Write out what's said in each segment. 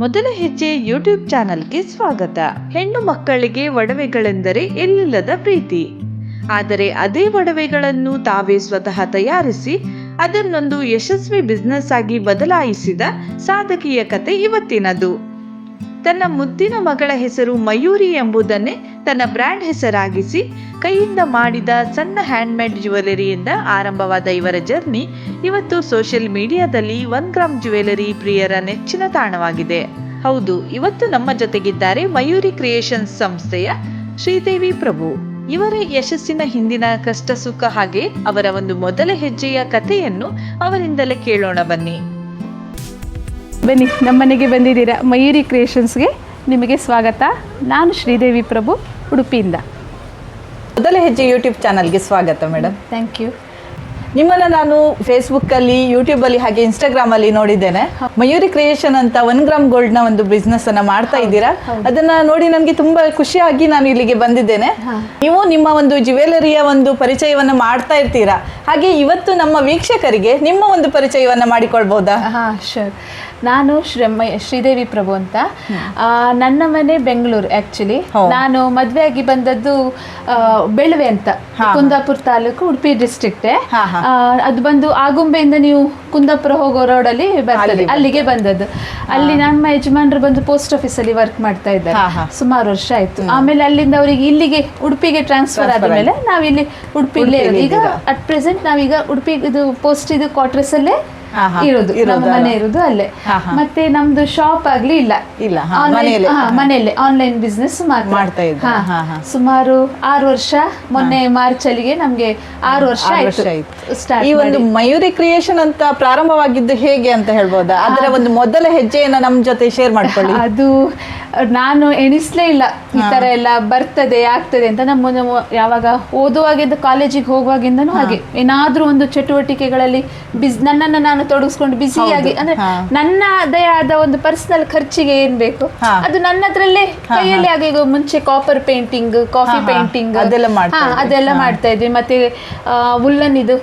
ಮೊದಲ ಹೆಜ್ಜೆ ಯೂಟ್ಯೂಬ್ ಚಾನಲ್ಗೆ ಸ್ವಾಗತ. ಹೆಣ್ಣು ಮಕ್ಕಳಿಗೆ ಒಡವೆಗಳೆಂದರೆ ಎಲ್ಲಿಲ್ಲದ ಪ್ರೀತಿ. ಆದರೆ ಅದೇ ಒಡವೆಗಳನ್ನು ತಾವೇ ಸ್ವತಃ ತಯಾರಿಸಿ ಅದನ್ನೊಂದು ಯಶಸ್ವಿ ಬಿಸ್ನೆಸ್ ಆಗಿ ಬದಲಾಯಿಸಿದ ಸಾಧಕಿಯ ಕತೆ ಇವತ್ತಿನದು. ತನ್ನ ಮುದ್ದಿನ ಮಗಳ ಹೆಸರು ಮಯೂರಿ ಎಂಬುದನ್ನೇ ತನ್ನ ಬ್ರ್ಯಾಂಡ್ ಹೆಸರಾಗಿಸಿ ಕೈಯಿಂದ ಮಾಡಿದ ಸಣ್ಣ ಹ್ಯಾಂಡ್ಮೇಡ್ ಜ್ಯುವೆಲರಿಯಿಂದ ಆರಂಭವಾದ ಇವರ ಜರ್ನಿ ಇವತ್ತು ಸೋಷಿಯಲ್ ಮೀಡಿಯಾದಲ್ಲಿ 1 ಗ್ರಾಮ್ ಜ್ಯುವೆಲರಿ ಪ್ರಿಯರ ನೆಚ್ಚಿನ ತಾಣವಾಗಿದೆ. ಹೌದು, ಇವತ್ತು ನಮ್ಮ ಜೊತೆಗಿದ್ದಾರೆ ಮಯೂರಿ ಕ್ರಿಯೇಷನ್ಸ್ ಸಂಸ್ಥೆಯ ಶ್ರೀದೇವಿ ಪ್ರಭು. ಇವರ ಯಶಸ್ಸಿನ ಹಿಂದಿನ ಕಷ್ಟ ಸುಖ ಹಾಗೆ ಅವರ ಒಂದು ಮೊದಲ ಹೆಜ್ಜೆಯ ಕಥೆಯನ್ನು ಅವರಿಂದಲೇ ಕೇಳೋಣ ಬನ್ನಿ. ಬನ್ನಿ, ನಮ್ಮನೆಗೆ ಬಂದಿದ್ದೀರಾ. ಮಯೂರಿ ಕ್ರಿಯೇಷನ್ಸ್ಗೆ ನಿಮಗೆ ಸ್ವಾಗತ. ನಾನು ಶ್ರೀದೇವಿ ಪ್ರಭು, ಉಡುಪಿಯಿಂದ. ಮೊದಲ ಹೆಜ್ಜೆ ಯೂಟ್ಯೂಬ್ ಚಾನಲ್ಗೆ ಸ್ವಾಗತ ಮೇಡಮ್. Thank you. ನಿಮ್ಮನ್ನು ನಾನು ಫೇಸ್ಬುಕ್ಕಲ್ಲಿ, ಯೂಟ್ಯೂಬಲ್ಲಿ ಹಾಗೆ ಇನ್ಸ್ಟಾಗ್ರಾಮಲ್ಲಿ ನೋಡಿದ್ದೇನೆ. ಮಯೂರಿ ಕ್ರಿಯೇಷನ್ ಅಂತ 1 ಗ್ರಾಮ್ ಗೋಲ್ಡ್ನ ಒಂದು ಬಿಸ್ನೆಸ್ ಅನ್ನು ಮಾಡ್ತಾ ಇದ್ದೀರಾ. ಅದನ್ನ ನೋಡಿ ನನಗೆ ತುಂಬಾ ಖುಷಿಯಾಗಿ ನಾನು ಇಲ್ಲಿಗೆ ಬಂದಿದ್ದೇನೆ. ನೀವು ನಿಮ್ಮ ಒಂದು ಜ್ಯುವೆಲರಿಯ ಒಂದು ಪರಿಚಯವನ್ನು ಮಾಡ್ತಾ ಇರ್ತೀರಾ. ಹಾಗೆ ಇವತ್ತು ನಮ್ಮ ವೀಕ್ಷಕರಿಗೆ ನಿಮ್ಮ ಒಂದು ಪರಿಚಯವನ್ನು ಮಾಡಿಕೊಳ್ಬಹುದಾ? ಶೋರ್. ನಾನು ಶ್ರೀದೇವಿ ಪ್ರಭು ಅಂತ. ನನ್ನ ಮನೆ ಬೆಂಗಳೂರು. ಆ್ಯಕ್ಚುಲಿ ನಾನು ಮದುವೆ ಆಗಿ ಬಂದದ್ದು ಬೆಳವೆ ಅಂತ, ಕುಂದಾಪುರ ತಾಲೂಕು, ಉಡುಪಿ ಡಿಸ್ಟ್ರಿಕ್ಟ್. ಅದು ಬಂದು ಆಗುಂಬೆಯಿಂದ ನೀವು ಕುಂದಾಪುರ ಹೋಗೋ ರೋಡಲ್ಲಿ ಬರ್ತದೆ, ಅಲ್ಲಿಗೆ ಬಂದದ್ದು. ಅಲ್ಲಿ ನಮ್ಮ ಯಜಮಾನ್ರು ಬಂದು ಪೋಸ್ಟ್ ಆಫೀಸಲ್ಲಿ ವರ್ಕ್ ಮಾಡ್ತಾ ಇದ್ದಾರೆ, ಸುಮಾರು ವರ್ಷ ಆಯ್ತು. ಆಮೇಲೆ ಅಲ್ಲಿಂದ ಅವರಿಗೆ ಇಲ್ಲಿಗೆ ಉಡುಪಿಗೆ ಟ್ರಾನ್ಸ್ಫರ್ ಆದಮೇಲೆ ನಾವಿಲ್ಲಿ ಉಡುಪಿಲೇ ಇರೋದು. ಈಗ ಅಟ್ ಪ್ರೆಸೆಂಟ್ ನಾವೀಗ ಉಡುಪಿ ಇದು ಪೋಸ್ಟ್ ಇದು ಕ್ವಾರ್ಟರ್ಸ್ ಅಲ್ಲೇ ಇರೋದು, ನಮ್ಮ ಮನೆ ಇರೋದು ಅಲ್ಲೇ. ಮತ್ತೆ ನಮ್ದು ಶಾಪ್ ಆಗ್ಲಿ ಇಲ್ಲ, ಮನೆಯಲ್ಲೇ ಆನ್ಲೈನ್ ಬಿಸ್ನೆಸ್ ಮಾಡ್ತಾ ಇದ್ದೆ. ಸುಮಾರು 6 ವರ್ಷ. ಮೊನ್ನೆ ಮಾರ್ಚ್ ಅಲ್ಲಿಗೆ ನಮ್ಗೆ 6 ವರ್ಷ ಆಯ್ತು. ಈ ಒಂದು ಮಯೂರಿ ಕ್ರಿಯೇಷನ್ ಅಂತ ಪ್ರಾರಂಭವಾಗಿದ್ದು ಹೇಗೆ ಅಂತ ಹೇಳ್ಬೋದಾ? ಅದರ ಒಂದು ಮೊದಲ ಹೆಜ್ಜೆಯನ್ನ ನಮ್ ಜೊತೆ ಶೇರ್ ಮಾಡ್ಕೊಳ್ಳಿ. ಅದು ನಾನು ಎಣಿಸ್ಲೇ ಇಲ್ಲ ಈ ತರ ಎಲ್ಲ ಬರ್ತದೆ ಆಗ್ತದೆ ಅಂತ. ನಮ್ಮ ಯಾವಾಗ ಓದುವಾಗಿದ್ದ, ಕಾಲೇಜಿಗೆ ಹೋಗುವಾಗಿಂದನೂ ಹಾಗೆ ಏನಾದ್ರೂ ಒಂದು ಚಟುವಟಿಕೆಗಳಲ್ಲಿ ನನ್ನನ್ನು ನಾನು ತೊಡಗಿಸ್ಕೊಂಡು ಬಿಸಿಯಾಗಿ, ಅಂದ್ರೆ ನನ್ನದೇ ಆದ ಒಂದು ಪರ್ಸನಲ್ ಖರ್ಚಿಗೆ ಏನ್ ಬೇಕು ಅದು ನನ್ನ ಹತ್ರಲ್ಲೇ ಕೈಯಲ್ಲಿ. ಆಗ ಈಗ ಮುಂಚೆ ಕಾಪರ್ ಪೇಂಟಿಂಗ್, ಕಾಫಿ ಪೇಂಟಿಂಗ್ ಅದೆಲ್ಲ ಮಾಡ್ತಾ ಇದ್ವಿ. ಮತ್ತೆ ವುಲ್ಲನ್ ಇದು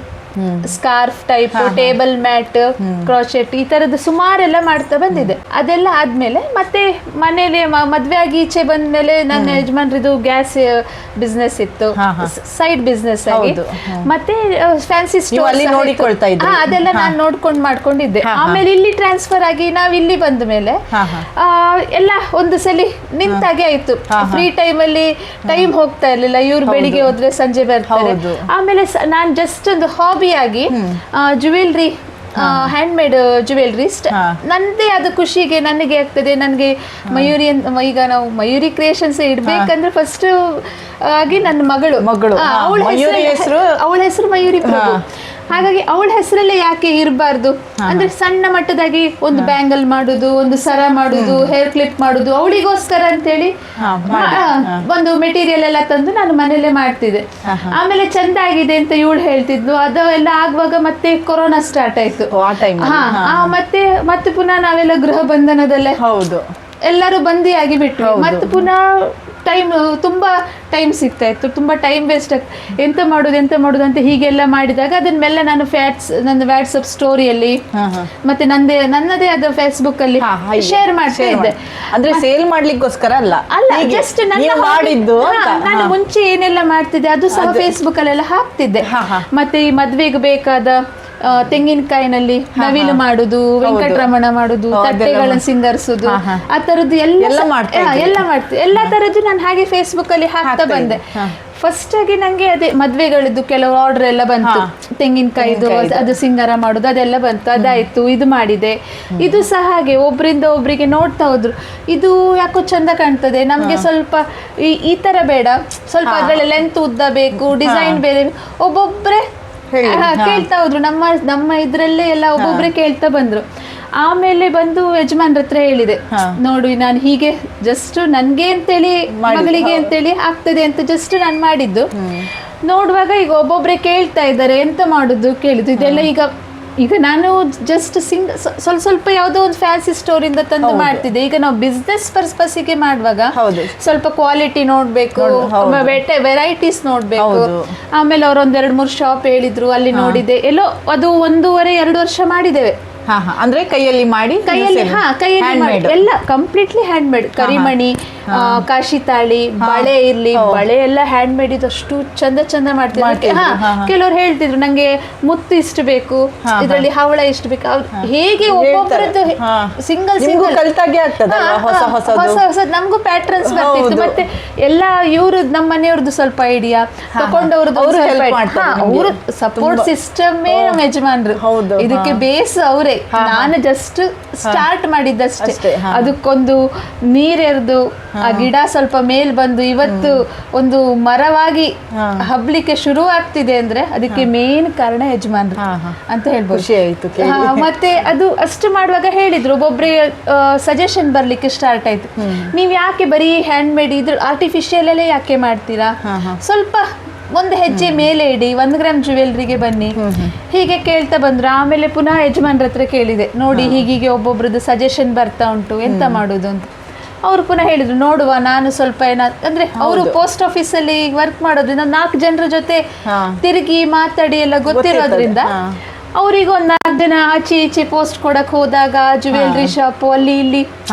ಸ್ಕಾರ್ಫ್ ಟೈಪ್, ಟೇಬಲ್ ಮ್ಯಾಟ್, ಕ್ರಾಚೆಟ್, ಈ ತರದ್ದು ಸುಮಾರೆಲ್ಲ ಮಾಡ್ತಾ ಬಂದಿದೆ. ಅದೆಲ್ಲ ಆದ್ಮೇಲೆ ಮತ್ತೆ ಮನೇಲಿ ಮದ್ವೆ ಆಗಿ ಈಚೆ ಬಂದ್ಮೇಲೆ ನನ್ನ ಯಜಮಾನ್ರಿದು ಗ್ಯಾಸ್ ಬಿಸ್ನೆಸ್ ಇತ್ತು, ಸೈಡ್ ಬಿಸ್ನೆಸ್ ಆಗಿ. ಮತ್ತೆ ಫ್ಯಾನ್ಸಿ ಸ್ಟೋರ್ ಅದೆಲ್ಲ ನಾನು ಮಾಡ್ಕೊಂಡಿದ್ದೆ. ಆಮೇಲೆ ಇಲ್ಲಿ ಟ್ರಾನ್ಸ್ಫರ್ ಆಗಿ ನಾವ್ ಇಲ್ಲಿ ಬಂದ ಮೇಲೆ ಎಲ್ಲ ಒಂದು ಸಲಿ ನಿಂತಾಗೆ ಆಯ್ತು. ಫ್ರೀ ಟೈಮ್ ಅಲ್ಲಿ ಟೈಮ್ ಹೋಗ್ತಾ ಇರ್ಲಿಲ್ಲ. ಇವ್ರು ಬೆಳಿಗ್ಗೆ ಹೋದ್ರೆ ಸಂಜೆ ಬರ್ತಾರೆ. ಆಮೇಲೆ ನಾನ್ ಜಸ್ಟ್ ಒಂದು ಹಾಬಿಯಾಗಿ ಜ್ಯುವೆಲ್ರಿ, ಹ್ಯಾಂಡ್ಮೇಡ್ ಜ್ಯುವೆಲ್ರಿ ನಂದೇ ಆದ ಖುಷಿಗೆ ನನಗೆ ಆಗ್ತದೆ. ನನಗೆ ಮಯೂರಿ ಈಗ ನಾವು ಮಯೂರಿ ಕ್ರಿಯೇಷನ್ಸ್ ಇಡ್ಬೇಕಂದ್ರೆ ಫಸ್ಟ್ ಆಗಿ ನನ್ನ ಮಗಳು ಅವಳ ಹೆಸರು ಮಯೂರಿ ಪ್ರಭು. ಹಾಗಾಗಿ ಅವಳ ಹೆಸರಲ್ಲೇ ಯಾಕೆ ಇರಬಾರ್ದು ಅಂದ್ರೆ ಸಣ್ಣ ಮಟ್ಟದಾಗಿ ಒಂದು ಬ್ಯಾಂಗಲ್ ಮಾಡುದು, ಒಂದು ಸರ ಮಾಡುದು, ಹೇರ್ ಕ್ಲಿಪ್ ಮಾಡುದು, ಅವಳಿಗೋಸ್ಕರ ಅಂತೇಳಿ ಒಂದು ಮೆಟೀರಿಯಲ್ ಎಲ್ಲ ತಂದು ನಾನು ಮನೇಲೆ ಮಾಡ್ತಿದ್ದೆ. ಆಮೇಲೆ ಚಂದ ಆಗಿದೆ ಅಂತ ಇವಳು ಹೇಳ್ತಿದ್ಲು. ಅದೆಲ್ಲ ಆಗುವಾಗ ಮತ್ತೆ ಕೊರೋನಾ ಸ್ಟಾರ್ಟ್ ಆಯ್ತು. ಮತ್ತೆ ಪುನಃ ನಾವೆಲ್ಲ ಗೃಹ ಬಂಧನದಲ್ಲೇ ಎಲ್ಲರೂ ಬಂದಿಯಾಗಿ ಬಿಟ್ರು. ಮತ್ತೆ ಪುನಃ ತುಂಬಾ ಟೈಮ್ ಸಿಗ್ತಾ ಇತ್ತು, ತುಂಬಾ ಟೈಮ್ ವೇಸ್ಟ್ ಆಗ್ತದೆ. ಎಂತ ಮಾಡುದು ಅಂತ ಹೀಗೆಲ್ಲ ಮಾಡಿದಾಗ ಅದನ್ನೆಲ್ಲ ನಾನು ನನ್ನ ವಾಟ್ಸಪ್ ಸ್ಟೋರಿಯಲ್ಲಿ ಮತ್ತೆ ನನ್ನದೇ ಆದ ಫೇಸ್ಬುಕ್ ಅಲ್ಲಿ ಶೇರ್ ಮಾಡ್ತಾ ಇದ್ದೆ. ಅಂದ್ರೆ ಸೇಲ್ ಮಾಡ್ಲಿಕ್ಕೋಸ್ಕರ ಅಲ್ಲ, ಜಸ್ಟ್ ನಾನು ಮುಂಚೆ ಏನೆಲ್ಲ ಮಾಡ್ತಿದ್ದೆ ಅದು ಸಹ ಫೇಸ್ಬುಕ್ ಅಲ್ಲೆಲ್ಲ ಹಾಕ್ತಿದ್ದೆ. ಮತ್ತೆ ಈ ಮದ್ವೆಗೆ ಬೇಕಾದ ತೆಂಗಿನಕಾಯಿನಲ್ಲಿ ನವಿಲು ಮಾಡುದು, ವೆಂಕಟರಮಣ ಮಾಡುದು, ತಟ್ಟೆಗಳನ್ನು ಸಿಂಗರಿಸುದು, ಆ ತರದ್ದು ಎಲ್ಲ ಮಾಡ್ತೀವಿ. ಎಲ್ಲಾ ತರದ್ದು ನಾನು ಹಾಗೆ ಫೇಸ್ಬುಕ್ ಅಲ್ಲಿ ಹಾಕ್ತಾ ಬಂದೆ. ಫಸ್ಟ್ ಆಗಿ ನಂಗೆ ಅದೇ ಮದ್ವೆಗಳದ್ದು ಕೆಲವು ಆರ್ಡರ್ ಎಲ್ಲ ಬಂತು. ತೆಂಗಿನಕಾಯಿದು ಅದು ಸಿಂಗಾರ ಮಾಡುದು ಅದೆಲ್ಲ ಬಂತು. ಅದಾಯ್ತು, ಇದು ಮಾಡಿದೆ. ಇದು ಸಹ ಹಾಗೆ ಒಬ್ರಿಂದ ಒಬ್ರಿಗೆ ನೋಡ್ತಾ ಹೋದ್ರು, ಇದು ಯಾಕೋ ಚಂದ ಕಾಣ್ತದೆ, ನಮ್ಗೆ ಸ್ವಲ್ಪ ಈ ತರ ಬೇಡ, ಸ್ವಲ್ಪ ಅದ್ರಲ್ಲಿ ಲೆಂತ್ ಉದ್ದ ಬೇಕು, ಡಿಸೈನ್ ಬೇರೆ. ಒಬ್ಬೊಬ್ರೆ ಕೇಳ್ತಾ ಹೋದ್ರು. ನಮ್ಮ ಇದ್ರಲ್ಲೇ ಎಲ್ಲ ಒಬ್ಬೊಬ್ರೆ ಕೇಳ್ತಾ ಬಂದ್ರು. ಆಮೇಲೆ ಬಂದು ಯಜಮಾನ್ರ ಹತ್ರ ಹೇಳಿದೆ, ನೋಡಿ ನಾನು ಹೀಗೆ ಜಸ್ಟ್ ನನ್ಗೆ ಅಂತೇಳಿ, ಮಗಳಿಗೆ ಅಂತೇಳಿ ಆಗ್ತದೆ ಅಂತ ಜಸ್ಟ್ ನಾನು ಮಾಡಿದ್ದು. ನೋಡುವಾಗ ಈಗ ಒಬ್ಬೊಬ್ರೆ ಕೇಳ್ತಾ ಇದ್ದಾರೆ, ಎಂತ ಮಾಡುದು ಕೇಳಿದ್ದು. ಇದೆಲ್ಲ ಈಗ ನಾನು ಜಸ್ಟ್ ಸ್ವಲ್ಪ ಯಾವುದೋ ಒಂದು ಫ್ಯಾನ್ಸಿ ಸ್ಟೋರ್ ಇಂದ ತಂದು ಮಾಡ್ತಿದ್ದೆ. ಈಗ ನಾವು ಬಿಸ್ನೆಸ್ ಪರ್ಪಸ್ಸಿಗೆ ಮಾಡುವಾಗ ಸ್ವಲ್ಪ ಕ್ವಾಲಿಟಿ ನೋಡ್ಬೇಕು, ವೆರೈಟೀಸ್ ನೋಡ್ಬೇಕು. ಆಮೇಲೆ ಅವ್ರು 1-2-3 ಶಾಪ್ ಹೇಳಿದ್ರು, ಅಲ್ಲಿ ನೋಡಿದೆ. ಎಲ್ಲೋ ಅದು 1.5-2 ವರ್ಷ ಮಾಡಿದ್ದೇವೆ. ಅಂದ್ರೆ ಕೈಯಲ್ಲಿ ಮಾಡಿ ಕೈಯಲ್ಲಿ ಎಲ್ಲ ಕಂಪ್ಲೀಟ್ಲಿ ಹ್ಯಾಂಡ್ ಮೇಡ್. ಕರಿಮಣಿ, ಕಾಶಿ ತಾಳಿ, ಬಳೆ ಇರ್ಲಿ, ಬಳೆ ಎಲ್ಲ ಹ್ಯಾಂಡ್ ಮೇಡ್ ಇದಷ್ಟು ಚಂದ ಮಾಡ್ತಿದ್ರು. ಕೆಲವ್ರು ಹೇಳ್ತಿದ್ರು ನಂಗೆ ಮುತ್ತು ಇಷ್ಟು ಬೇಕು, ಇದ್ರಲ್ಲಿ ಹವಳ ಇಷ್ಟು ಬೇಕು. ಹೇಗೆ ಒಬ್ಬೊಬ್ಬರದ್ದು ಸಿಂಗಲ್ ಕಲ್ತಾಗೆ ಆಗ್ತದಲ್ಲ ಹೊಸ ನಮಗೂ ಪ್ಯಾಟ್ರನ್ಸ್ ಬರ್ತಿತ್ತು. ಮತ್ತೆ ಎಲ್ಲ ಇವ್ರದ್ದು ನಮ್ಮ ಮನೆಯವ್ರದ್ದು ಸ್ವಲ್ಪ ಐಡಿಯಾ ತಕೊಂಡವ್ರದ್ದು ಅವರು ಸಪೋರ್ಟ್ ಸಿಸ್ಟಮೇ ನಮ್ಮ ಯಜಮಾನ್ರು. ಇದಕ್ಕೆ ಬೇಸ್ ಅವರೇ, ನಾನು ಜಸ್ಟ್ ಸ್ಟಾರ್ಟ್ ಮಾಡಿದ್ದಷ್ಟೇ. ಅದಕ್ಕೊಂದು ನೀರೆರ್ದು ಆ ಗಿಡ ಸ್ವಲ್ಪ ಮೇಲ್ ಬಂದು ಇವತ್ತು ಒಂದು ಮರವಾಗಿ ಹಬ್ಲಿಕ್ಕೆ ಶುರು ಆಗ್ತಿದೆ ಅಂದ್ರೆ ಅದಕ್ಕೆ ಮೇನ್ ಕಾರಣ ಯಜಮಾನ್ರು ಅಂತ ಹೇಳ್ಬೋದು. ಮತ್ತೆ ಅದು ಅಷ್ಟು ಮಾಡುವಾಗ ಹೇಳಿದ್ರು, ಒಬ್ಬೊಬ್ರಿಗೆ ಸಜೆಷನ್ ಬರ್ಲಿಕ್ಕೆ ಸ್ಟಾರ್ಟ್ ಆಯ್ತು, ನೀವ್ ಯಾಕೆ ಬರೀ ಹ್ಯಾಂಡ್ ಮೇಡ್ ಇದ್ರ ಆರ್ಟಿಫಿಷಿಯಲ್ ಅಲ್ಲೇ ಯಾಕೆ ಮಾಡ್ತೀರಾ, ಸ್ವಲ್ಪ ಒಂದು ಹೆಜ್ಜೆ ಮೇಲೆ ಇಡಿ, 1 ಗ್ರಾಮ್ ಜ್ಯುವೆಲ್ರಿಗೆ ಬನ್ನಿ, ಹೀಗೆ ಕೇಳ್ತಾ ಬಂದ್ರು. ಆಮೇಲೆ ಪುನಃ ಯಜಮಾನ್ರ ಹತ್ರ ಕೇಳಿದೆ, ನೋಡಿ ಹೀಗೀಗೆ ಒಬ್ಬೊಬ್ರದ್ದು ಸಜೆಷನ್ ಬರ್ತಾ ಉಂಟು, ಎಂತ ಮಾಡುದು ಅಂತ. ಅವ್ರು ಪುನಃ ಹೇಳಿದ್ರು, ನೋಡುವ ನಾನು ಸ್ವಲ್ಪ ಅಂದ್ರೆ ಅವರು ಪೋಸ್ಟ್ ಆಫೀಸ್ ಅಲ್ಲಿ ವರ್ಕ್ ಮಾಡೋದ್ರಿಂದ 4 ಜನರ ಜೊತೆ ತಿರುಗಿ ಮಾತಾಡಿ ಎಲ್ಲ ಗೊತ್ತಿರೋದ್ರಿಂದ ಅವ್ರಿಗೆ ಒಂದು 4 ಜನ ಆಚೆ ಈಚೆ ಪೋಸ್ಟ್ ಕೊಡಕ್ ಹೋದಾಗ ಜ್ಯುವೆಲ್ರಿ ಶಾಪ್ ಅಲ್ಲಿ ಇಲ್ಲಿ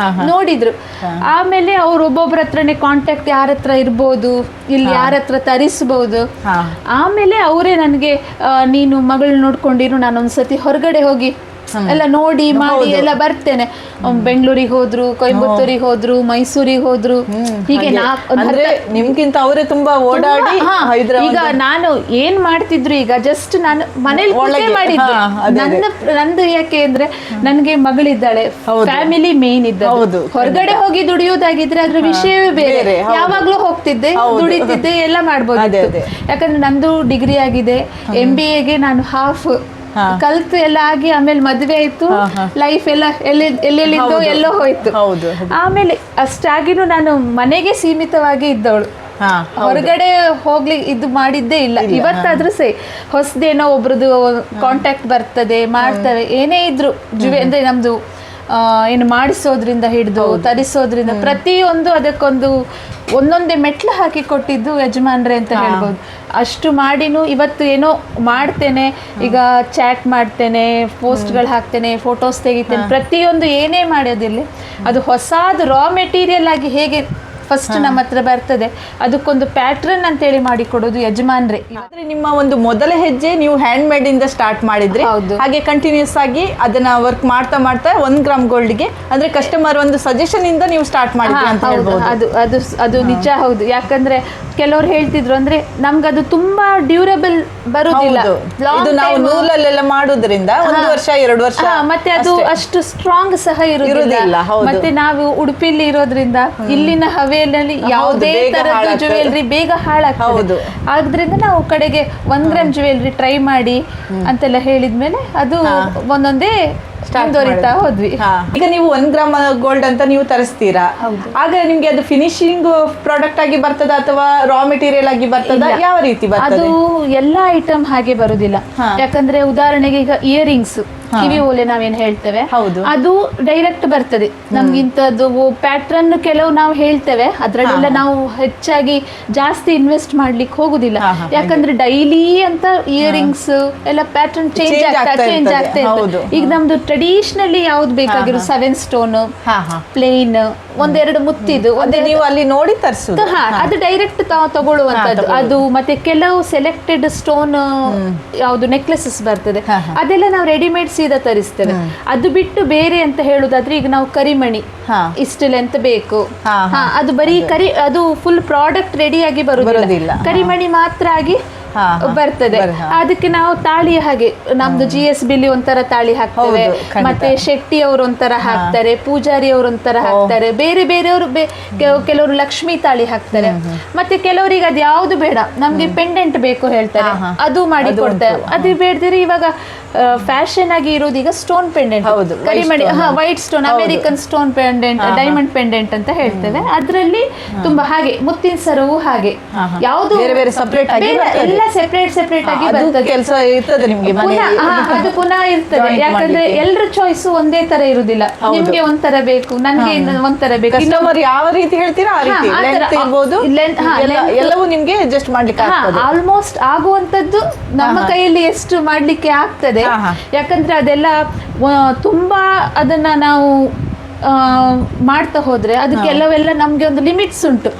ನೋಡಿದ್ರು. ಆಮೇಲೆ ಅವ್ರು ಒಬ್ಬೊಬ್ರ ಹತ್ರನೇ ಕಾಂಟ್ಯಾಕ್ಟ್ ಯಾರ ಹತ್ರ ಇರ್ಬೋದು, ಇಲ್ಲಿ ಯಾರ ಹತ್ರ ತರಿಸ್ಬೋದು. ಆಮೇಲೆ ಅವರೇ ನನಗೆ ನೀನು ಮಗಳು ನೋಡ್ಕೊಂಡಿರು, ನಾನೊಂದ್ಸತಿ ಹೊರಗಡೆ ಹೋಗಿ ಎಲ್ಲ ನೋಡಿ ಮಾಡಿ ಎಲ್ಲ ಬರ್ತೇನೆ. ಬೆಂಗಳೂರಿಗೆ ಹೋದ್ರು, ಕೊಯಂಬತ್ತೂರಿಗೆ ಹೋದ್ರು, ಮೈಸೂರಿಗೆ ಹೋದ್ರು, ಹೀಗೆ ನಿಮ್ಗಿಂತ ಅವರೇ ತುಂಬಾ ಓಡಾಡಿ. ಈಗ ನಾನು ಏನ್ ಮಾಡ್ತಿದ್ರು, ಈಗ ಜಸ್ಟ್ ನಾನು ಮನೇಲಿ ಮಾಡಿದ್ದು ನಂದು. ಯಾಕೆ ಅಂದ್ರೆ ನನ್ಗೆ ಮಗಳಿದ್ದಾಳೆ, ಫ್ಯಾಮಿಲಿ ಮೇನ್ ಇದ್ದದ್ದು. ಹೊರಗಡೆ ಹೋಗಿ ದುಡಿಯೋದಾಗಿದ್ರೆ ಅದ್ರ ವಿಷಯವೇ ಬೇರೆ, ಯಾವಾಗ್ಲೂ ಹೋಗ್ತಿದ್ದೆ, ದುಡಿತಿದ್ದೆ, ಎಲ್ಲ ಮಾಡ್ಬೋದು. ಯಾಕಂದ್ರೆ ನಂದು ಡಿಗ್ರಿ ಆಗಿದೆ, MBA ಗೆ ನಾನು ಹಾಫ್ ಕಲ್ತು ಎಲ್ಲ ಆಗಿ ಆಮೇಲೆ ಮದುವೆ ಆಯ್ತು, ಲೈಫ್ ಎಲ್ಲ ಎಲ್ಲೆಲ್ಲಿಂದೋ ಎಲ್ಲೋ ಹೋಯ್ತು. ಆಮೇಲೆ ಅಷ್ಟಾಗಿನೂ ನಾನು ಮನೆಗೆ ಸೀಮಿತವಾಗಿ ಇದ್ದವಳು, ಹೊರಗಡೆ ಹೋಗ್ಲಿ ಇದು ಮಾಡಿದ್ದೇ ಇಲ್ಲ. ಇವತ್ತಾದ್ರೂ ಸೇ ಹೊಸದೇನೋ ಒಬ್ರದ್ದು ಕಾಂಟ್ಯಾಕ್ಟ್ ಬರ್ತದೆ, ಮಾಡ್ತವೆ. ಏನೇ ಇದ್ರು ಅಂದ್ರೆ ನಮ್ದು ಏನು ಮಾಡಿಸೋದ್ರಿಂದ ಹಿಡಿದು ತರಿಸೋದ್ರಿಂದ ಪ್ರತಿಯೊಂದು ಅದಕ್ಕೊಂದು ಒಂದೊಂದೇ ಮೆಟ್ಲು ಹಾಕಿ ಕೊಟ್ಟಿದ್ದು ಯಜಮಾನ್ರೆ ಅಂತ ಹೇಳ್ಬೋದು. ಅಷ್ಟು ಮಾಡಿನೂ ಇವತ್ತು ಏನೋ ಮಾಡ್ತೇನೆ, ಈಗ ಚಾಟ್ ಮಾಡ್ತೇನೆ, ಪೋಸ್ಟ್ಗಳು ಹಾಕ್ತೇನೆ, ಫೋಟೋಸ್ ತೆಗಿತೇನೆ, ಪ್ರತಿಯೊಂದು ಏನೇ ಮಾಡೋದಿಲ್ಲ ಅದು ಹೊಸದು ರಾ ಮೆಟೀರಿಯಲ್ ಆಗಿ ಹೇಗೆ ಫಸ್ಟ್ ನಮ್ಮ ಹತ್ರ ಬರ್ತದೆ, ಅದಕ್ಕೊಂದು ಪ್ಯಾಟ್ರನ್ ಅಂತೇಳಿ ಮಾಡಿಕೊಡೋದು ಯಜಮಾನ್ರೆ. ನಿಮ್ಮ ಒಂದು ಮೊದಲ ಹೆಜ್ಜೆ ನೀವು ಹ್ಯಾಂಡ್ ಮೇಡ್ ಇಂದ ಸ್ಟಾರ್ಟ್ ಮಾಡಿದ್ರಿ, ಹಾಗೆ ಕಂಟಿನ್ಯೂಸ್ ಆಗಿ ಅದನ್ನ ವರ್ಕ್ ಮಾಡ್ತಾ 1 ಗ್ರಾಮ್ ಗೋಲ್ಡ್ಗೆ ಅಂದ್ರೆ ಕಸ್ಟಮರ್ ಒಂದು ಸಜೆಷನ್ ಇಂದ ನೀವು ಸ್ಟಾರ್ಟ್ ಮಾಡಿದ್ರಿ ಅಂತ ಹೇಳ್ಬೋದು. ಅದು ನಿಜ ಹೌದು. ಯಾಕಂದ್ರೆ ಕೆಲವ್ರು ಹೇಳ್ತಿದ್ರು ಅಂದ್ರೆ ನಮ್ಗದು ತುಂಬಾ ಡ್ಯೂರಬಲ್ ಬರುದಿಲ್ಲ, ಇದು ನಾವು ನೂಲಲ್ಲೆಲ್ಲ ಮಾಡೋದ್ರಿಂದ 1 ವರ್ಷ 2 ವರ್ಷ, ಮತ್ತೆ ಅದು ಅಷ್ಟು ಸ್ಟ್ರಾಂಗ್ ಸಹ ಇರುವುದಿಲ್ಲ. ಮತ್ತೆ ನಾವು ಉಡುಪಿಲಿ ಇರೋದ್ರಿಂದ ಇಲ್ಲಿನ ಹವೆಯಲ್ಲಿ ಯಾವುದೇ ತರದ್ದು ಜ್ಯುವೆಲ್ರಿ ಬೇಗ ಹಾಳಾಗ್ತದೆ. ಆದ್ರಿಂದ ನಾವು ಕಡೆಗೆ 1 ಗ್ರಾಮ್ ಜ್ಯುವೆಲ್ರಿ ಟ್ರೈ ಮಾಡಿ ಅಂತೆಲ್ಲ ಹೇಳಿದ್ಮೇಲೆ ಅದು ಒಂದೊಂದೇ ಮುಂದುವರಿತಾ ಹೋದ್ವಿ. ಈಗ ನೀವು 1 ಗ್ರಾಮ್ ಗೋಲ್ಡ್ ಅಂತ ನೀವು ತರಿಸ್ತೀರಾ, ಆಗ ನಿಮ್ಗೆ ಅದು ಫಿನಿಶಿಂಗ್ ಪ್ರಾಡಕ್ಟ್ ಆಗಿ ಬರ್ತದ ಅಥವಾ ರಾ ಮೆಟೀರಿಯಲ್ ಆಗಿ ಬರ್ತದ, ಯಾವ ರೀತಿ ಬರ್ತದೆ? ಅದು ಎಲ್ಲಾ ಐಟಮ್ ಹಾಗೆ ಬರುದಿಲ್ಲ. ಯಾಕಂದ್ರೆ ಉದಾಹರಣೆಗೆ ಈಗ ಇಯರಿಂಗ್ಸ್, ಕಿವಿ ಓಲೆ ನಾವೇನ್ ಹೇಳ್ತೇವೆ ಅದು ಡೈರೆಕ್ಟ್ ಬರ್ತದೆ. ನಮ್ಗಿಂತದ್ದು ಪ್ಯಾಟ್ರನ್ ಕೆಲವು ನಾವು ಹೇಳ್ತೇವೆ, ಅದ್ರಲ್ಲೆಲ್ಲ ನಾವು ಹೆಚ್ಚಾಗಿ ಜಾಸ್ತಿ ಇನ್ವೆಸ್ಟ್ ಮಾಡ್ಲಿಕ್ಕೆ ಹೋಗುದಿಲ್ಲ. ಯಾಕಂದ್ರೆ ಡೈಲಿ ಅಂತ ಇಯರಿಂಗ್ಸ್ ಎಲ್ಲ ಪ್ಯಾಟ್ರನ್ ಚೇಂಜ್ ಆಗ್ತಾ ಇರ್ತದೆ. ಈಗ ನಮ್ದು ಟ್ರೆಡಿಷನಲಿ ಯಾವ್ದು ಬೇಕಾಗಿರೋ 7 ಸ್ಟೋನ್, ಪ್ಲೇನ್, 1-2 ಮುತ್ತಿದು, ನೀವು ಅಲ್ಲಿ ನೋಡಿ ತರಿಸುದು, ಅದು ಡೈರೆಕ್ಟ್ ತಗೊಳ್ಳುವಂತದ್ದು. ಅದು ಮತ್ತೆ ಕೆಲವು ಸೆಲೆಕ್ಟೆಡ್ ಸ್ಟೋನ್ ಯಾವ್ದು ನೆಕ್ಲೆಸಸ್ ಬರ್ತದೆ, ಅದೆಲ್ಲ ನಾವು ರೆಡಿಮೇಡ್ ಸೀದಾ ತರಿಸ್ತೇವೆ. ಅದು ಬಿಟ್ಟು ಬೇರೆ ಅಂತ ಹೇಳುದಾದ್ರೆ ಈಗ ನಾವು ಕರಿಮಣಿ ಇಷ್ಟು ಲೆಂತ್ ಬೇಕು, ಅದು ಬರೀ ಅದು ಫುಲ್ ಪ್ರಾಡಕ್ಟ್ ರೆಡಿ ಆಗಿ ಬರುವುದಿಲ್ಲ, ಕರಿಮಣಿ ಮಾತ್ರ ಆಗಿ ಬರ್ತದೆ. ಅದಕ್ಕೆ ನಾವು ತಾಳಿ ಹಾಗೆ ನಮ್ದು GSB ಒಂಥರ ತಾಳಿ ಹಾಕ್ತೇವೆ, ಮತ್ತೆ ಶೆಟ್ಟಿ ಅವರು ಒಂಥರ ಹಾಕ್ತಾರೆ, ಪೂಜಾರಿ ಅವರು ಒಂಥರ ಹಾಕ್ತಾರೆ, ಬೇರೆ ಬೇರೆಯವರು ಕೆಲವರು ಲಕ್ಷ್ಮಿ ತಾಳಿ ಹಾಕ್ತಾರೆ. ಮತ್ತೆ ಕೆಲವರಿಗೆ ಅದು ಯಾವ್ದು ಬೇಡ, ನಮ್ಗೆ ಪೆಂಡೆಂಟ್ ಬೇಕು ಹೇಳ್ತಾರೆ, ಅದು ಮಾಡಿ ಕೊಡ್ತಾರೆ. ಅದು ಬೇಡದಿರಿ ಇವಾಗ ಫ್ಯಾಷನ್ ಆಗಿ ಇರೋದೀಗ ಸ್ಟೋನ್ ಪೆಂಡೆಂಟ್, ಕರಿಮಣಿ, white stone, American stone pendant, diamond pendant ಅಂತ ಹೇಳ್ತೇವೆ. ಅದ್ರಲ್ಲಿ ತುಂಬಾ ಹಾಗೆ ಮುತ್ತಿನ ಸರವು ಹಾಗೆ ಯಾವ್ದು ಎಲ್ಲ ಸೆಪರೇಟ್ ಆಗಿ ಬರ್ತದೆ. ಅದು ಪುನಃ ಇರ್ತದೆ. ಯಾಕಂದ್ರೆ ಎಲ್ರ ಚಾಯ್ಸ್ ಒಂದೇ ತರ ಇರುದಿಲ್ಲ, ನಿಮ್ಗೆ ಒಂಥರ ಬೇಕು, ನನ್ಗೆ ಒಂಥರ ಬೇಕು. ಯಾವ ರೀತಿ ಹೇಳ್ತೀರಾ ಎಲ್ಲವೂ ನಿಮ್ಗೆ ಅಡ್ಜಸ್ಟ್ ಮಾಡ್ಲಿಕ್ಕೆ ಆಲ್ಮೋಸ್ಟ್ ಆಗುವಂತದ್ದು ನಮ್ಮ ಕೈಯಲ್ಲಿ ಎಷ್ಟು ಮಾಡ್ಲಿಕ್ಕೆ ಆಗ್ತದೆ ಬರ್ತದೆ. ಯಾಕಂದ್ರೆ ಅದೆಲ್ಲ ತುಂಬಾ ಅದನ್ನ ನಾವು ಮಾಡ್ತಾ ಹೋದ್ರೆ ಅದು ಕೆಲವೆಲ್ಲ ನಮ್ಗೆ ಒಂದು ಲಿಮಿಟ್ಸ್ ಉಂಟು.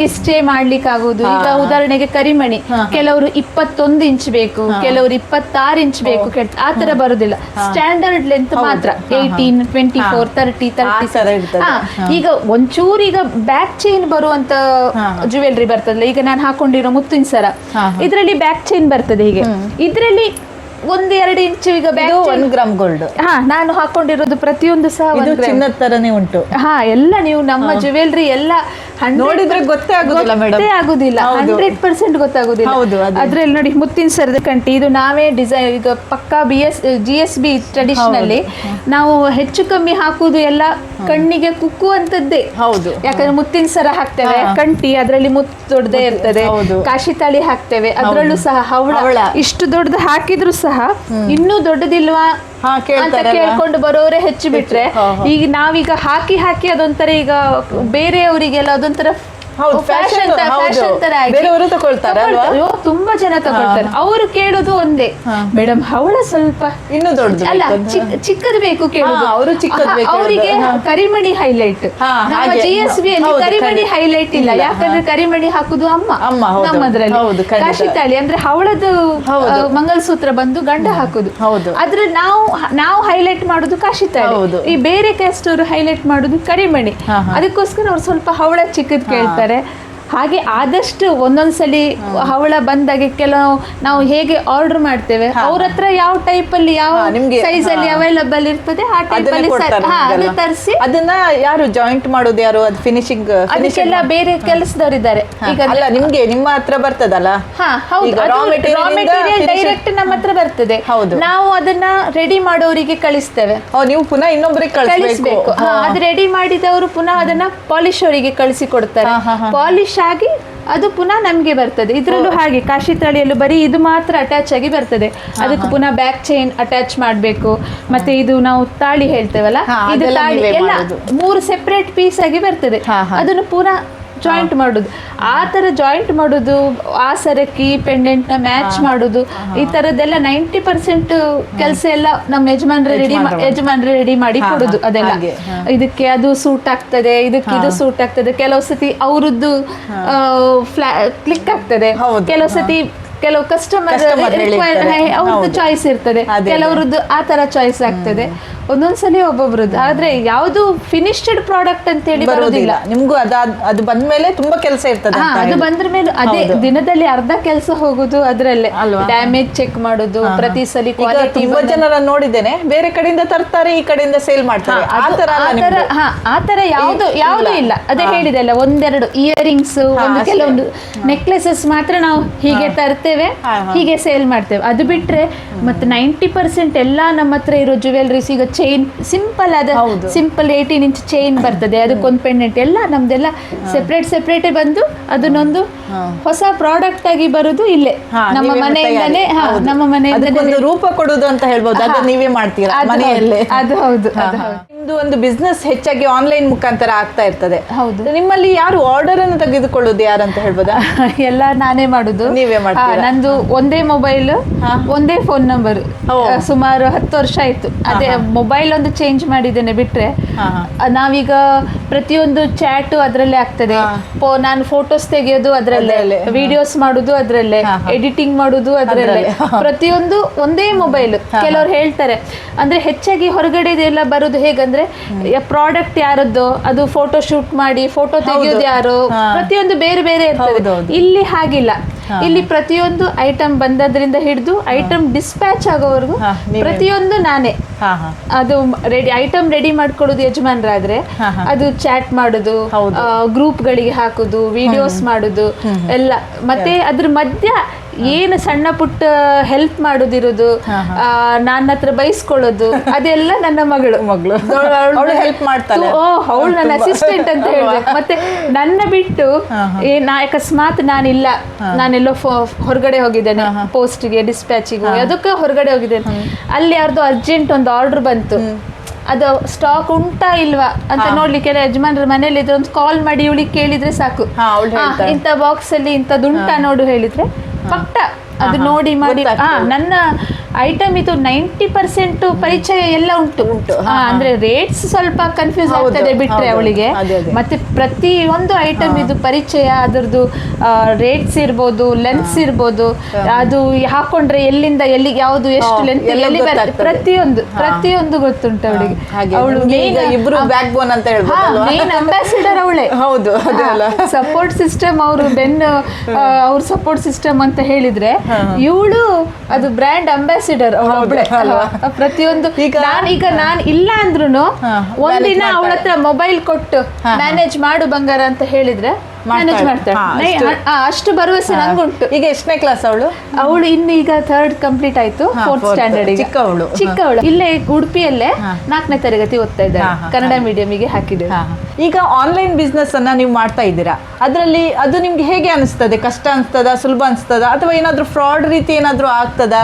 ಇಷ್ಟೇ ಮಾಡ್ಲಿಕ್ಕೆ ಆಗುದು. ಈಗ ಉದಾಹರಣೆಗೆ ಕರಿಮಣಿ ಕೆಲವರು 21 ಇಂಚ್ ಬೇಕು, ಕೆಲವರು 26 ಇಂಚ್ ಬೇಕು, ಆ ತರ ಬರುದಿಲ್ಲ. ಸ್ಟ್ಯಾಂಡರ್ಡ್ ಲೆಂತ್ ಮಾತ್ರ 18, 24, 30, 30. ಈಗ ಒಂಚೂರು ಈಗ ಬ್ಯಾಕ್ ಚೈನ್ ಬರುವಂತ ಜ್ಯುವೆಲ್ರಿ ಬರ್ತದಲ್ಲ, ಈಗ ನಾನು ಹಾಕೊಂಡಿರೋ ಮುತ್ತಿನ ಸರ ಇದ್ರಲ್ಲಿ ಬ್ಯಾಕ್ ಚೈನ್ ಬರ್ತದೆ. ಹೀಗೆ ಇದ್ರಲ್ಲಿ 1-2 ಇಂಚು ಈಗ 1 ಗ್ರಾಮ್ ಗೋಲ್ಡ್. ನಾನು ಹಾಕೊಂಡಿರೋದು ಪ್ರತಿಯೊಂದು ಸಹ ಚಿನ್ನದ ತರನೇ ಉಂಟು. ಎಲ್ಲ ನೀವು ನಮ್ಮ ಜ್ಯುವೆಲ್ರಿ ಎಲ್ಲ ನೋಡಿದ್ರೆ ಗೊತ್ತೇ ಆಗುದಿಲ್ಲ ಮೇಡಮ್, ಆಗುದಿಲ್ಲ, 100% ಗೊತ್ತಾಗುದಿಲ್ಲ. ಅದ್ರಲ್ಲಿ ನೋಡಿ ಮುತ್ತಿನ ಸರದ ಕಂಟಿ, ಇದು ನಾವೇ ಡಿಸೈನ್, ಈಗ ಪಕ್ಕಾ GSB ಟ್ರೆಡಿಷನಲ್ ನಾವು ಹೆಚ್ಚು ಕಮ್ಮಿ ಹಾಕುದು ಎಲ್ಲ ಕಣ್ಣಿಗೆ ಕುಕ್ಕುವಂತದ್ದೇ. ಹೌದು, ಯಾಕಂದ್ರೆ ಮುತ್ತಿನ ಸರ ಹಾಕ್ತೇವೆ, ಕಂಟಿ ಅದರಲ್ಲಿ ಮುತ್ತು ದೊಡ್ಡದೇ ಇರ್ತದೆ, ಕಾಶಿ ತಾಳಿ ಹಾಕ್ತೇವೆ, ಅದ್ರಲ್ಲೂ ಸಹ ಹವಳ ಇಷ್ಟು ದೊಡ್ಡದು ಹಾಕಿದ್ರು ಸಹ ಇನ್ನೂ ದೊಡ್ಡದಿಲ್ವಾ ಅಂತ ಕೇಳ್ಕೊಂಡು ಬರೋರೇ ಹೆಚ್ಚು ಬಿಟ್ರೆ, ಈಗ ನಾವೀಗ ಹಾಕಿ ಅದೊಂಥರ ಈಗ ಬೇರೆಯವರಿಗೆಲ್ಲ ಅದೊಂಥರ ಫ್ಯಾಷನ್ ತರ ತುಂಬಾ ಜನ ತಗೊಳ್ತಾರೆ. ಅವರು ಕೇಳೋದು ಒಂದೇ, ಮೇಡಮ್ ಹವಳ ಸ್ವಲ್ಪ ಇನ್ನು ದೊಡ್ಡ ಅಲ್ಲ ಚಿಕ್ಕದು ಬೇಕು ಕೇಳೋದು. ಅವರಿಗೆ ಕರಿಮಣಿ ಹೈಲೈಟ್, ನಮ್ಮ GSB ಅಲ್ಲಿ ಕರಿಮಣಿ ಹೈಲೈಟ್ ಇಲ್ಲ. ಯಾಕಂದ್ರೆ ಕರಿಮಣಿ ಹಾಕುದು ಅಮ್ಮ ನಮ್ಮದ್ರಲ್ಲಿ. ಕಾಶಿ ತಾಳಿ ಅಂದ್ರೆ ಹವಳದ ಮಂಗಲಸೂತ್ರ ಬಂದು ಗಂಡ ಹಾಕುದು. ಆದ್ರೆ ನಾವು ಹೈಲೈಟ್ ಮಾಡುದು ಕಾಶಿ ತಾಳಿ, ಈ ಬೇರೆ ಕ್ಯಾಸ್ಟ್ ಅವರು ಹೈಲೈಟ್ ಮಾಡುದು ಕರಿಮಣಿ. ಅದಕ್ಕೋಸ್ಕರ ಅವ್ರು ಸ್ವಲ್ಪ ಹವಳ ಚಿಕ್ಕದ್ ಕೇಳ್ತಾರೆ. ಹಾಗೆ ಆದಷ್ಟು ಒಂದೊಂದ್ಸಲಿ ಹವಳ ಬಂದಾಗೆ ಕೆಲವು ನಾವು ಹೇಗೆ ಆರ್ಡರ್ ಮಾಡ್ತೇವೆ, ಅವ್ರ ಹತ್ರ ಯಾವ ಟೈಪ್ ಅಲ್ಲಿ ಯಾವ ಸೈಜ್ ಅಲ್ಲಿ ಅವೈಲಬಲ್ ಇರ್ತದೆ ಆ ಟೈಪ್ ಅಲ್ಲಿ ತರಿಸಿ ಅದನ್ನ ಯಾರು ಜಾಯಿಂಟ್ ಮಾಡೋದು, ಯಾರು ಅದು ಫಿನಿಶಿಂಗ್ ಅದಕ್ಕೆಲ್ಲ ಬೇರೆ ಕೆಲಸದವ್ರು ಇದ್ದಾರೆ. ಈಗ ನಿಮ್ಗೆ ನಿಮ್ಮ ಹತ್ರ ಬರ್ತದಲ್ಲ, ಡೈರೆಕ್ಟ್ ನಮ್ಮ ಹತ್ರ ಬರ್ತದೆ. ನಾವು ಅದನ್ನ ರೆಡಿ ಮಾಡೋರಿಗೆ ಕಳಿಸ್ತೇವೆ. ನೀವು ಪುನಃ ಇನ್ನೊಬ್ಬರಿಗೆ ಕಳಿಸ್ಬೇಕು. ಅದು ರೆಡಿ ಮಾಡಿದವರು ಪುನಃ ಅದನ್ನ ಪಾಲಿಶ್ ಅವರಿಗೆ ಕಳಿಸಿ ಕೊಡ್ತಾರೆ. ಪಾಲಿಶ್ ಆಗಿ ಅದು ಪುನಃ ನಮ್ಗೆ ಬರ್ತದೆ. ಇದ್ರಲ್ಲೂ ಹಾಗೆ ಕಾಶಿ ತಾಳಿಯಲ್ಲೂ ಬರೀ ಇದು ಮಾತ್ರ ಅಟ್ಯಾಚ್ ಆಗಿ ಬರ್ತದೆ. ಅದಕ್ಕೆ ಪುನಃ ಬ್ಯಾಕ್ ಚೈನ್ ಅಟ್ಯಾಚ್ ಮಾಡ್ಬೇಕು. ಮತ್ತೆ ಇದು ನಾವು ತಾಳಿ ಹೇಳ್ತೇವಲ್ಲ, ಇದು ತಾಳಿ ಎಲ್ಲ 3 ಸೆಪರೇಟ್ ಪೀಸ್ ಆಗಿ ಬರ್ತದೆ. ಅದನ್ನು ಪುನಃ ಜಾಯಿಂಟ್ ಮಾಡುದು. ಆ ತರ ಜಾಯಿಂಟ್ ಮಾಡುದು, ಆ ಸರಕ್ಕೆ ಪೆಂಡೆಂಟ್ ನ ಮ್ಯಾಚ್ ಮಾಡುದು, ಈ ತರದ್ದೆಲ್ಲ 90% ಕೆಲಸ ಎಲ್ಲ ನಮ್ಮ ಯಜಮಾನ್ರೆ ರೆಡಿ ಮಾಡಿ ಕೊಡುದು. ಅದೆಲ್ಲ ಇದಕ್ಕೆ ಅದು ಸೂಟ್ ಆಗ್ತದೆ, ಇದಕ್ಕೆ ಇದು ಸೂಟ್ ಆಗ್ತದೆ. ಕೆಲವು ಸತಿ ಅವರದ್ದು ಕ್ಲಿಕ್ ಆಗ್ತದೆ, ಕೆಲವು ಸತಿ ಕೆಲವು ಕಸ್ಟಮರ್ ಅವ್ರದ್ದು ಚಾಯ್ಸ್ ಇರ್ತದೆ, ಕೆಲವರದ್ದು ಆ ತರ ಚಾಯ್ಸ್ ಆಗ್ತದೆ. ಒಂದೊಂದ್ಸಲಿ ಒಬ್ಬೊಬ್ರದ್ದು. ಆದ್ರೆ ಯಾವುದು ಫಿನಿಶ್ಡ್ ಪ್ರಾಡಕ್ಟ್ ಅಂತ ಹೇಳಿ ಬರೋದಿಲ್ಲ. ನಿಮ್ಗೂ ಅದು ಬಂದ್ಮೇಲೆ ತುಂಬಾ ಕೆಲಸ ಇರ್ತದೆ. ಅದು ಬಂದ್ರ ಮೇಲೆ ಅದೇ ದಿನದಲ್ಲಿ ಅರ್ಧ ಕೆಲಸ ಹೋಗುದು ಅದ್ರಲ್ಲೇ. ಡ್ಯಾಮೇಜ್ ಚೆಕ್ ಮಾಡೋದು ಪ್ರತಿ ಸಲ. ತುಂಬಾ ಜನರ ನೋಡಿದ್ದೇನೆ, ಬೇರೆ ಕಡೆಯಿಂದ ತರ್ತಾರೆ, ಈ ಕಡೆಯಿಂದ ಸೇಲ್ ಮಾಡ್ತಾರೆ. ಆ ತರ ಯಾವ್ದು ಇಲ್ಲ. ಅದೇ ಹೇಳಿದೆ ಅಲ್ಲ, 1-2 ಇಯರಿಂಗ್ಸ್, ಕೆಲವೊಂದು ನೆಕ್ಲೆಸಸ್ ಮಾತ್ರ ನಾವು ಹೀಗೆ ತರ್ತೇವೆ, ಹೀಗೆ ಸೇಲ್ ಮಾಡ್ತೇವೆ. ಅದು ಬಿಟ್ರೆ ಮತ್ತೆ 90% ಎಲ್ಲ ನಮ್ಮ ಹತ್ರ ಇರೋ ಜ್ಯುವೆಲ್ರೀಸ್, ಈಗ ಚೈನ್ ಸಿಂಪಲ್ ಆದ ಸಿಂಪಲ್ 18 ಇಂಚ್ ಚೈನ್ ಬರ್ತದೆ, ಅದಕ್ಕೊಂದು ಪೆಂಡೆಂಟ್ ಎಲ್ಲ ನಮ್ದೆಲ್ಲ ಸೆಪರೇಟ್ ಬಂದು ಅದನ್ನೊಂದು ಹೊಸ ಪ್ರಾಡಕ್ಟ್ ಆಗಿ ಬರುದು ಇಲ್ಲೇ ನಮ್ಮ ಮನೆಯಿಂದನೇ. ನಮ್ಮ ಮನೆಯಿಂದ ರೂಪ ಕೊಡುದು ಅಂತ ಹೇಳ್ಬೋದು. ಅದು ನೀವೇ ಮಾಡ್ತೀರಾ ಮನೆಯಲ್ಲೇ? ಅದು ಹೌದು. ನಿಮ್ದು ಒಂದು ಬಿಸ್ನೆಸ್ ಹೆಚ್ಚಾಗಿ ಆನ್ಲೈನ್ ಮುಖಾಂತರ ಆಗ್ತಾ ಇರ್ತದೆ. ಹೌದು. ನಿಮ್ಮಲ್ಲಿ ಯಾರು ಆರ್ಡರ್ ಅನ್ನು ತೆಗೆದುಕೊಳ್ಳೋದು ಯಾರಂತ ಹೇಳ್ಬೋದಾ? ಎಲ್ಲ ನಾನೇ ಮಾಡುದು. ನೀವೇ ಮಾಡ್ತೀರಾ? ನಂದು ಒಂದೇ ಮೊಬೈಲ್, ಒಂದೇ ಫೋನ್ ನಂಬರ್. ಸುಮಾರು 10 ವರ್ಷ ಆಯ್ತು. ಅದೇ ಮೊಬೈಲ್ ಒಂದು ಚೇಂಜ್ ಮಾಡಿದ್ದೇನೆ ಬಿಟ್ರೆ, ನಾವೀಗ ಪ್ರತಿಯೊಂದು ಚಾಟ್ ಅದ್ರಲ್ಲೇ ಆಗ್ತದೆ. ನಾನು ಫೋಟೋಸ್ ತೆಗೆಯೋದು ಅದ್ರಲ್ಲೇ, ವಿಡಿಯೋಸ್ ಮಾಡುದು ಅದ್ರಲ್ಲೇ, ಎಡಿಟಿಂಗ್ ಮಾಡುದು ಅದ್ರಲ್ಲೇ, ಪ್ರತಿಯೊಂದು ಒಂದೇ ಮೊಬೈಲ್. ಕೆಲವ್ರು ಹೇಳ್ತಾರೆ ಅಂದ್ರೆ ಹೆಚ್ಚಾಗಿ ಹೊರಗಡೆ ಎಲ್ಲ ಬರುದು ಹೇಗಂದ್ರೆ, ಪ್ರಾಡಕ್ಟ್ ಯಾರದ್ದು ಅದು ಫೋಟೋ ಶೂಟ್ ಮಾಡಿ ಫೋಟೋ ತೆಗೆಯೋದು ಯಾರು, ಪ್ರತಿಯೊಂದು ಬೇರೆ ಬೇರೆ ಇರ್ತದೆ. ಇಲ್ಲಿ ಹಾಗಿಲ್ಲ. ಇಲ್ಲಿ ಪ್ರತಿಯೊಂದು ಐಟಮ್ ಬಂದದ್ರಿಂದ ಹಿಡಿದು ಐಟಮ್ ಡಿಸ್ಪ್ಯಾಚ್ ಆಗೋವರೆಗೂ ಪ್ರತಿಯೊಂದು ನಾನೇ. ಅದು ಐಟಮ್ ರೆಡಿ ಮಾಡ್ಕೊಳ್ಳೋದು ಯಜಮಾನ್ರಾದ್ರೆ, ಅದು ಚಾಟ್ ಮಾಡುದು, ಗ್ರೂಪ್ ಗಳಿಗೆ ಹಾಕುದು, ವಿಡಿಯೋಸ್ ಮಾಡುದು ಎಲ್ಲ. ಮತ್ತೆ ಅದ್ರ ಮಧ್ಯ ಏನು ಸಣ್ಣ ಪುಟ್ಟ ಹೆಲ್ಪ್ ಮಾಡೋದಿರೋದು, ನನ್ನ ಹತ್ರ ಬೈಸ್ಕೊಳ್ಳೋದು, ಅದೆಲ್ಲ ನನ್ನ ಮಗಳು ಹೆಲ್ಪ್ ಮಾಡ್ತಾಳೆ. ಅವಳು ನನ್ನ ಅಸಿಸ್ಟೆಂಟ್ ಅಂತ ಹೇಳ್ಬೇಕು. ಮತ್ತೆ ನನ್ನ ಬಿಟ್ಟು ಅಕಸ್ಮಾತ್ ನಾನೆಲ್ಲೋ ಹೊರಗಡೆ ಹೋಗಿದ್ದೇನೆ, ಪೋಸ್ಟ್ಗೆ ಡಿಸ್ಪ್ಯಾಚಿಗೆ ಅದಕ್ಕೆ ಹೊರಗಡೆ ಹೋಗಿದ್ದೇನೆ, ಅಲ್ಲಿ ಯಾರ್ದು ಅರ್ಜೆಂಟ್ ಒಂದು ಆರ್ಡರ್ ಬಂತು, ಅದು ಸ್ಟಾಕ್ ಉಂಟಾ ಇಲ್ವಾ ಅಂತ ನೋಡ್ಲಿಕ್ಕೆ ಯಜಮಾನ್ರ ಮನೇಲಿ ಇದ್ರೆ ಒಂದು ಕಾಲ್ ಮಾಡಿ ಇವಳಿಗೆ ಕೇಳಿದ್ರೆ ಸಾಕು, ಇಂಥ ಬಾಕ್ಸ್ ಅಲ್ಲಿ ಇಂಥದ್ದು ಉಂಟಾ ನೋಡು ಹೇಳಿದ್ರೆ ಪಕ್ಕ ಅದು ನೋಡಿ ಮಾಡಿ ನನ್ನ ಐಟಮ್ ಇದು 90% ಪರಿಚಯ ಎಲ್ಲ ಉಂಟು. ಅಂದ್ರೆ ರೇಟ್ಸ್ ಸ್ವಲ್ಪ ಕನ್ಫ್ಯೂಸ್ ಆಗ್ತದೆ ಬಿಟ್ರೆ ಅವಳಿಗೆ. ಮತ್ತೆ ಪ್ರತಿಯೊಂದು ಐಟಮ್ ಇದು ಪರಿಚಯ, ಅದರದ್ದು ರೇಟ್ಸ್ ಇರ್ಬೋದು, ಲೆನ್ಸ್ ಇರ್ಬೋದು, ಅದು ಹಾಕೊಂಡ್ರೆ ಎಲ್ಲಿಂದ ಎಲ್ಲಿ ಯಾವುದು ಎಷ್ಟು ಲೆಂತ್ ಎಲ್ಲಿ ಬರ್ತದೆ ಪ್ರತಿಯೊಂದು ಗೊತ್ತುಂಟು ಅವಳಿಗೆ. ಅವಳು ಇಬ್ರು ಬ್ಯಾಕ್ ಬೋನ್ ಅಂತ ಹೇಳ್ಬೋದು, ಮೇನ್ ಅಂಬಾಸಿಡರ್ ಅವಳೇ. ಹೌದು, ಸಪೋರ್ಟ್ ಸಿಸ್ಟಮ್ ಅವರು ಅವ್ರ ಸಪೋರ್ಟ್ ಸಿಸ್ಟಮ್ ಅಂತ ಹೇಳಿದ್ರೆ ಇವಳು ಅದು ಬ್ರ್ಯಾಂಡ್ ಅಂಬಾಸಿಡರ್ ಅವಳೊಬ್ಳೆ. ಪ್ರತಿಯೊಂದು ನಾನು ಇಲ್ಲ ಅಂದ್ರೂ ಒಂದಿನ ಅವಳ ಹತ್ರ ಮೊಬೈಲ್ ಕೊಟ್ಟು ಮ್ಯಾನೇಜ್ ಮಾಡು ಬಂಗಾರ ಅಂತ ಹೇಳಿದ್ರೆ ಮ್ಯಾನೇಜ್ ಮಾಡ್ತಾಳೆ. ಅಷ್ಟು ಭರವಸೆ ನಂಗುಂಟು. ಈಗ ಎಷ್ಟನೇ ಕ್ಲಾಸ್ ಅವಳು ಇನ್ನು ಈಗ 3rd ಕಂಪ್ಲೀಟ್ ಆಯ್ತು, 4th ಸ್ಟ್ಯಾಂಡರ್ಡ್. ಚಿಕ್ಕವಳು ಇಲ್ಲೇ ಉಡುಪಿಯಲ್ಲೇ 4ನೇ ತರಗತಿ ಓದ್ತಾ ಇದ್ದಾರೆ, ಕನ್ನಡ ಮೀಡಿಯಂಗೆ ಹಾಕಿದ್ದೇವೆ. ಈಗ ಆನ್ಲೈನ್ ಬಿಸ್ನೆಸ್ ಅನ್ನ ನೀವು ಮಾಡ್ತಾ ಇದ್ದೀರಾ, ಅದರಲ್ಲಿ ಅದು ನಿಮ್ಗೆ ಹೇಗೆ ಅನಿಸ್ತದೆ? ಕಷ್ಟ ಅನಿಸ್ತದ, ಸುಲಭ ಅನಿಸ್ತದ, ಅಥವಾ ಏನಾದ್ರೂ ಫ್ರಾಡ್ ರೀತಿ ಏನಾದ್ರೂ ಆಗ್ತದ?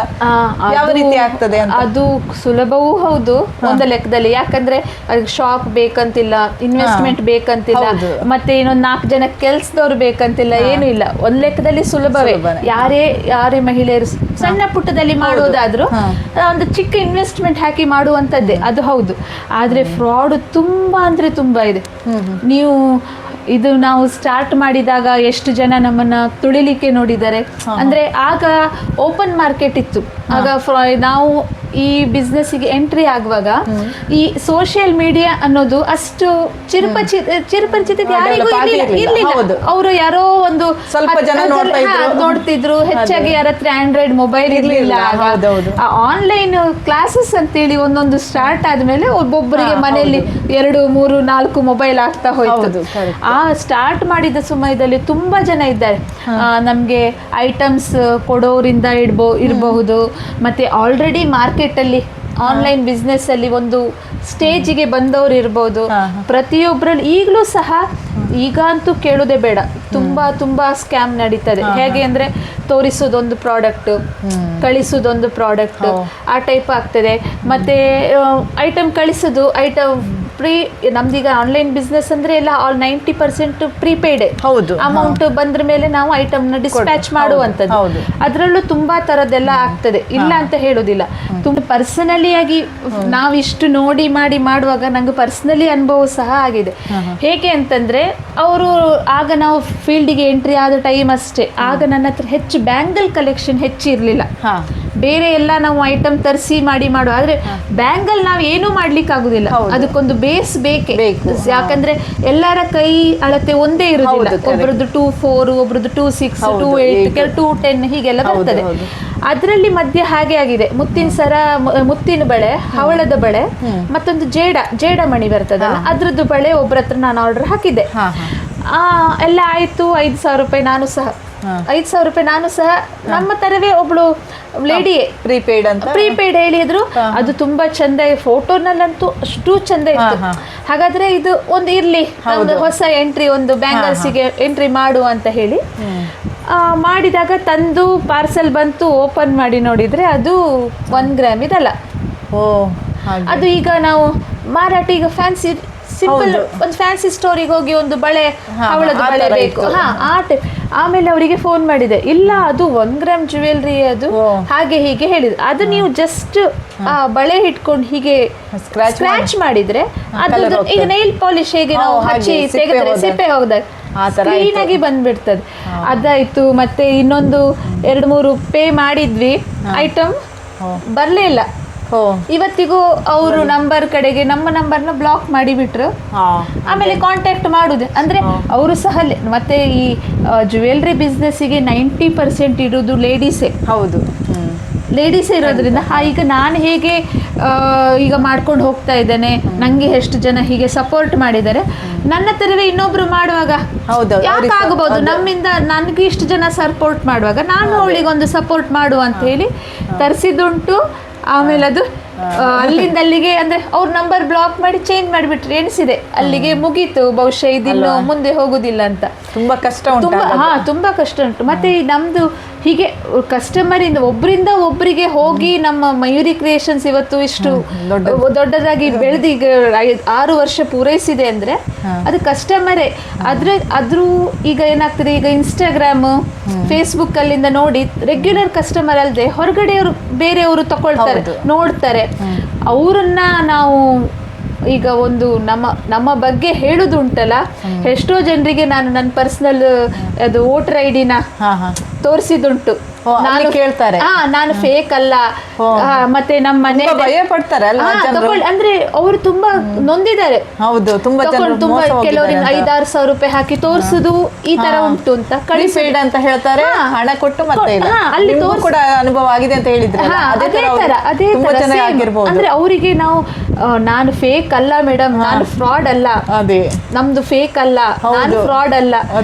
ಯಾವ ರೀತಿ ಆಗ್ತದೆ? ಅದು ಸುಲಭವೂ ಹೌದು ಒಂದು ಲೆಕ್ಕದಲ್ಲಿ. ಯಾಕಂದ್ರೆ ಶಾಪ್ ಬೇಕಂತಿಲ್ಲ, ಇನ್ವೆಸ್ಟ್ಮೆಂಟ್ ಬೇಕಂತಿಲ್ಲ, ಮತ್ತೆ ಇನ್ನೊಂದು 4 ಜನ ಕೆಲ್ಸದವ್ರು ಬೇಕಂತಿಲ್ಲ, ಏನು ಇಲ್ಲ. ಒಂದ್ ಲೆಕ್ಕದಲ್ಲಿ ಸುಲಭವೇ. ಯಾರೇ ಮಹಿಳೆಯರು ಸಣ್ಣ ಪುಟ್ಟದಲ್ಲಿ ಮಾಡೋದಾದ್ರೂ ಒಂದು ಚಿಕ್ಕ ಇನ್ವೆಸ್ಟ್ಮೆಂಟ್ ಹಾಕಿ ಮಾಡುವಂತದ್ದೇ, ಅದು ಹೌದು. ಆದ್ರೆ ಫ್ರಾಡ್ ತುಂಬಾ ಅಂದ್ರೆ ತುಂಬಾ ಇದೆ. ಇದು ನಾವು ಸ್ಟಾರ್ಟ್ ಮಾಡಿದಾಗ ಎಷ್ಟು ಜನ ನಮ್ಮನ್ನ ತುಳಿಲಿಕ್ಕೆ ನೋಡಿದ್ದಾರೆ. ಅಂದ್ರೆ ಆಗ ಓಪನ್ ಮಾರ್ಕೆಟ್ ಇತ್ತು. ಆಗ ನಾವು ಈ ಬಿಸ್ನೆಸ್ಸಿಗೆ ಎಂಟ್ರಿ ಆಗುವಾಗ ಈ ಸೋಷಿಯಲ್ ಮೀಡಿಯಾ ಅನ್ನೋದು ಅಷ್ಟು ಚಿರಪರಿಚಿತ ಯಾರಿಗೂ ಇರ್ಲಿಲ್ಲ. ಅವರು ಯಾರೋ ಒಂದು ಸ್ವಲ್ಪ ಜನ ನೋಡ್ತಿದ್ರು. ಹೆಚ್ಚಾಗಿ ಯಾರ ಹತ್ರ ಆಂಡ್ರಾಯ್ಡ್ ಮೊಬೈಲ್ ಇರ್ಲಿಲ್ಲ. ಆನ್ಲೈನ್ ಕ್ಲಾಸಸ್ ಅಂತೇಳಿ ಒಂದೊಂದು ಸ್ಟಾರ್ಟ್ ಆದ್ಮೇಲೆ ಒಬ್ಬೊಬ್ಬರಿಗೆ ಮನೆಯಲ್ಲಿ 2, 3, 4 ಮೊಬೈಲ್ ಆಗ್ತಾ ಹೋಯ್ತು. ಆ ಸ್ಟಾರ್ಟ್ ಮಾಡಿದ ಸಮಯದಲ್ಲಿ ತುಂಬಾ ಜನ ಇದ್ದಾರೆ. ನಮ್ಗೆ ಐಟಮ್ಸ್ ಕೊಡೋರಿಂದ ಇರಬಹುದು, ಮತ್ತೆ ಆಲ್ರೆಡಿ ಮಾರ್ಕೆಟ್ ಅಲ್ಲಿ ಆನ್ಲೈನ್ ಬಿಸ್ನೆಸ್ ಅಲ್ಲಿ ಒಂದು ಸ್ಟೇಜಿಗೆ ಬಂದವರು ಇರ್ಬೋದು. ಪ್ರತಿಯೊಬ್ಬರಲ್ಲಿ ಈಗಲೂ ಸಹ, ಈಗ ಅಂತೂ ಕೇಳೋದೇ ಬೇಡ, ತುಂಬಾ ಸ್ಕ್ಯಾಮ್ ನಡೀತದೆ. ಹೇಗೆ ಅಂದ್ರೆ ತೋರಿಸೋದೊಂದು ಪ್ರಾಡಕ್ಟ್, ಕಳಿಸೋದೊಂದು ಪ್ರಾಡಕ್ಟ್, ಆ ಟೈಪ್ ಆಗ್ತದೆ. ಮತ್ತೆ ಐಟಮ್ ಕಳಿಸೋದು, ಐಟಮ್ ನಮ್ದೀಗ ಆನ್ಲೈನ್ ಬಿಸ್ನೆಸ್ ಅಂದ್ರೆ ಎಲ್ಲ 90% ಪ್ರೀಪೇಯ್ಡ್ ಅಮೌಂಟ್ ಬಂದ್ರ ಮೇಲೆ ನಾವು ಐಟಮ್ ನ ಡಿಸ್ಪ್ಯಾಚ್ ಮಾಡುವಂಥದ್ದು. ಅದರಲ್ಲೂ ತುಂಬಾ ತರದೆಲ್ಲ ಆಗ್ತದೆ, ಇಲ್ಲ ಅಂತ ಹೇಳೋದಿಲ್ಲ. ತುಂಬ ಪರ್ಸನಲಿ ಆಗಿ ನಾವಿಷ್ಟು ನೋಡಿ ಮಾಡುವಾಗ ನಂಗೆ ಪರ್ಸನಲಿ ಅನುಭವ ಸಹ ಆಗಿದೆ. ಹೇಗೆ ಅಂತಂದ್ರೆ ಅವರು ಆಗ ನಾವು ಫೀಲ್ಡಿಗೆ ಎಂಟ್ರಿ ಆದ ಟೈಮ್ ಅಷ್ಟೇ. ಆಗ ನನ್ನ ಹತ್ರ ಹೆಚ್ಚು ಬ್ಯಾಂಗಲ್ ಕಲೆಕ್ಷನ್ ಹೆಚ್ಚು ಇರಲಿಲ್ಲ. ಬೇರೆ ಎಲ್ಲ ನಾವು ಐಟಮ್ ತರಿಸಿ ಮಾಡುವ, ಆದ್ರೆ ಬ್ಯಾಂಗಲ್ ನಾವು ಏನೂ ಮಾಡ್ಲಿಕ್ಕೆ ಆಗುದಿಲ್ಲ. ಅದಕ್ಕೊಂದು ಬೇಸ್ ಬೇಕೇ. ಯಾಕಂದ್ರೆ ಎಲ್ಲರ ಕೈ ಅಳತೆ ಒಂದೇ ಇರುದಿಲ್ಲ. ಒಬ್ರದ್ದು 2.4, ಒಬ್ರದ್ದು 2.6, 2.8, 2.10 ಹೀಗೆಲ್ಲ ಬರ್ತದೆ. ಅದರಲ್ಲಿ ಮಧ್ಯೆ ಹಾಗೆ ಆಗಿದೆ. ಮುತ್ತಿನ ಸರ, ಮುತ್ತಿನ ಬಳೆ, ಹವಳದ ಬಳೆ, ಮತ್ತೊಂದು ಜೇಡಮಣಿ ಬರ್ತದಲ್ಲ, ಅದ್ರದ್ದು ಬಳೆ ಒಬ್ಬರ ಹತ್ರ ನಾನು ಆರ್ಡರ್ ಹಾಕಿದ್ದೆ. ಎಲ್ಲ ಆಯ್ತು. 5,000 ರೂಪಾಯಿ ನಾನು ಸಹ 5,000 ರೂಪಾಯಿ ನಾನು ಸಹ ನಮ್ಮ ತರವೇ ಒಬ್ಳು ಲೇಡಿಯೇ ಪ್ರೀಪೇಯ್ಡ್ ಹೇಳಿದ್ರು. ಅದು ತುಂಬಾ ಚಂದ, ಫೋಟೋನಲ್ಲಂತೂ ಅಷ್ಟು ಚಂದ ಇತ್ತು. ಹಾಗಾದ್ರೆ ಇದು ಒಂದು ಇರ್ಲಿ, ಒಂದು ಹೊಸ ಎಂಟ್ರಿ, ಒಂದು ಬ್ಯಾಂಗಲ್ಸಿಗೆ ಎಂಟ್ರಿ ಮಾಡು ಅಂತ ಹೇಳಿ ಮಾಡಿದಾಗ ತಂದು ಪಾರ್ಸೆಲ್ ಬಂತು. ಓಪನ್ ಮಾಡಿ ನೋಡಿದ್ರೆ ಅದು 1 ಗ್ರಾಮ್ ಇದಲ್ಲ. ಅದು ಈಗ ನಾವು ಮಾರಾಟ, ಈಗ ಫ್ಯಾನ್ಸಿ ಸಿಂಪಲ್ ಒಂದು ಫ್ಯಾನ್ಸಿ ಸ್ಟೋರಿಗೆ ಹೋಗಿ ಒಂದು ಬಳೆ, ಅವಳದ್ದು ಬಳೆ ಬೇಕು, ಆ ಟೈಪ್. ಆಮೇಲೆ ಅವರಿಗೆ ಫೋನ್ ಮಾಡಿದೆ, ಇಲ್ಲ ಅದು 1 ಗ್ರಾಮ್ ಜ್ಯುವೆಲ್ರಿ, ಅದು ಹಾಗೆ ಹೀಗೆ ಹೇಳಿದ್ರು. ಅದು ನೀವು ಜಸ್ಟ್ ಆ ಬಳೆ ಇಟ್ಕೊಂಡು ಹೀಗೆ ಸ್ಕ್ರಾಚ್ ಮಾಡಿದ್ರೆ ಅದು ಈಗ ನೈಲ್ ಪಾಲಿಶ್ ಹೇಗೆ ನಾವು ಹಚ್ಚಿ ತೆಗೆದ್ರೆ ಸಿಪ್ಪೆ ಹೋಗದಾಗ ಕ್ಲೀನ್ ಆಗಿ ಬಂದ್ಬಿಡ್ತದೆ. ಅದಾಯ್ತು. ಮತ್ತೆ ಇನ್ನೊಂದು 2-3 ಪೇ ಮಾಡಿದ್ವಿ, ಐಟಮ್ ಬರ್ಲೇ ಇಲ್ಲ. ಇವತ್ತಿಗೂ ಅವರು ನಂಬರ್ ಕಡೆಗೆ ನಮ್ಮ ನಂಬರ್ನ ಬ್ಲಾಕ್ ಮಾಡಿಬಿಟ್ರು. ಆಮೇಲೆ ಕಾಂಟ್ಯಾಕ್ಟ್ ಮಾಡುದು ಅಂದ್ರೆ ಅವರು ಸಹ. ಮತ್ತೆ ಈ ಜ್ಯುವೆಲ್ರಿ ಬಿಸ್ನೆಸ್ಸಿಗೆ 90% ಇರೋದು ಲೇಡೀಸೇ. ಲೇಡೀಸೇ ಇರೋದ್ರಿಂದ ಈಗ ನಾನು ಹೇಗೆ ಈಗ ಮಾಡ್ಕೊಂಡು ಹೋಗ್ತಾ ಇದ್ದೇನೆ, ನಂಗೆ ಎಷ್ಟು ಜನ ಹೀಗೆ ಸಪೋರ್ಟ್ ಮಾಡಿದ್ದಾರೆ. ನನ್ನ ತರವೇ ಇನ್ನೊಬ್ರು ಮಾಡುವಾಗ ಯಾಕಾಗಬಹುದು, ನಮ್ಮಿಂದ ನನಗೆ ಇಷ್ಟು ಜನ ಸಪೋರ್ಟ್ ಮಾಡುವಾಗ ನಾನು ಅವಳಿಗೊಂದು ಸಪೋರ್ಟ್ ಮಾಡುವ ಅಂತ ಹೇಳಿ ತರಿಸಿದುಂಟು. ಆಮೇಲೆ ಅದು ಅಲ್ಲಿಂದ ಅಲ್ಲಿಗೆ ಅಂದ್ರೆ ಅವ್ರ ನಂಬರ್ ಬ್ಲಾಕ್ ಮಾಡಿ ಚೇಂಜ್ ಮಾಡಿಬಿಟ್ರು, ಎಣಿಸಿದೆ ಅಲ್ಲಿಗೆ ಮುಗೀತು, ಬಹುಶಃ ಇದಿನ್ನು ಮುಂದೆ ಹೋಗುದಿಲ್ಲ ಅಂತ. ತುಂಬಾ ಕಷ್ಟ ಉಂಟು. ತುಂಬಾ ಕಷ್ಟ ಉಂಟು. ಮತ್ತೆ ನಮ್ದು ಹೀಗೆ ಕಸ್ಟಮರ್ ಇಂದ ಒಬ್ಬರಿಂದ ಒಬ್ಬರಿಗೆ ಹೋಗಿ ನಮ್ಮ ಮಯೂರಿ ಕ್ರಿಯೇಷನ್ಸ್ ಇವತ್ತು ಇಷ್ಟು ದೊಡ್ಡದಾಗಿ ಬೆಳೆದು ಈಗ 6 ವರ್ಷ ಪೂರೈಸಿದೆ ಅಂದ್ರೆ ಅದು ಕಸ್ಟಮರೇ. ಅದ್ರ ಈಗ ಏನಾಗ್ತದೆ, ಈಗ ಇನ್ಸ್ಟಾಗ್ರಾಮ್ ಫೇಸ್ಬುಕ್ ಅಲ್ಲಿಂದ ನೋಡಿ ರೆಗ್ಯುಲರ್ ಕಸ್ಟಮರ್ ಅಲ್ಲದೆ ಹೊರಗಡೆಯವರು ಬೇರೆಯವರು ತಗೊಳ್ತಾರೆ, ನೋಡ್ತಾರೆ. ಅವರನ್ನ ನಾವು ಈಗ ಒಂದು ನಮ್ಮ ಬಗ್ಗೆ ಹೇಳುದುಂಟಲ್ಲ, ಎಷ್ಟೋ ಜನರಿಗೆ ನಾನು ನನ್ನ ಪರ್ಸನಲ್ ಅದು ವೋಟರ್ ಐಡಿನ ತೋರಿಸಿದುಂಟು. ನಾನು ಕೇಳ್ತಾರೆ ನಾನು ಫೇಕ್ ಅಲ್ಲ, ಮತ್ತೆ ನಮ್ಮ ಮನೆ ಭಯ ಪಡ್ತಾರೆ ಅಂದ್ರೆ ಅವರು ತುಂಬಾ ನೊಂದಿದ್ದಾರೆ. ಹೌದು, ತುಂಬಾ ಕೆಲವರಿಗೆ 5-6 ಸಾವಿರ ರೂಪಾಯಿ ಹಾಕಿ ತೋರಿಸುದು ಈ ತರ ಉಂಟು ಅಂತ ಕಳಿಸಿಡ ಅಂತ ಹೇಳ್ತಾರೆ, ಹಣ ಕೊಟ್ಟು ಮತ್ತೆ ಅಲ್ಲಿ ಕೂಡ ಅನುಭವ ಆಗಿದೆ ಅಂತ ಹೇಳಿದ್ರೆ ಅದೇ ತರ ಅಂದ್ರೆ ಅವರಿಗೆ ನಾನು ಫೇಕ್ ಅಲ್ಲ ಮೇಡಮ್, ನಾನು ಫ್ರಾಡ್ ಅಲ್ಲ, ನಮ್ದು ಫೇಕ್ ಅಲ್ಲ, ನಾನು ಫ್ರಾಡ್ ಅಲ್ಲ,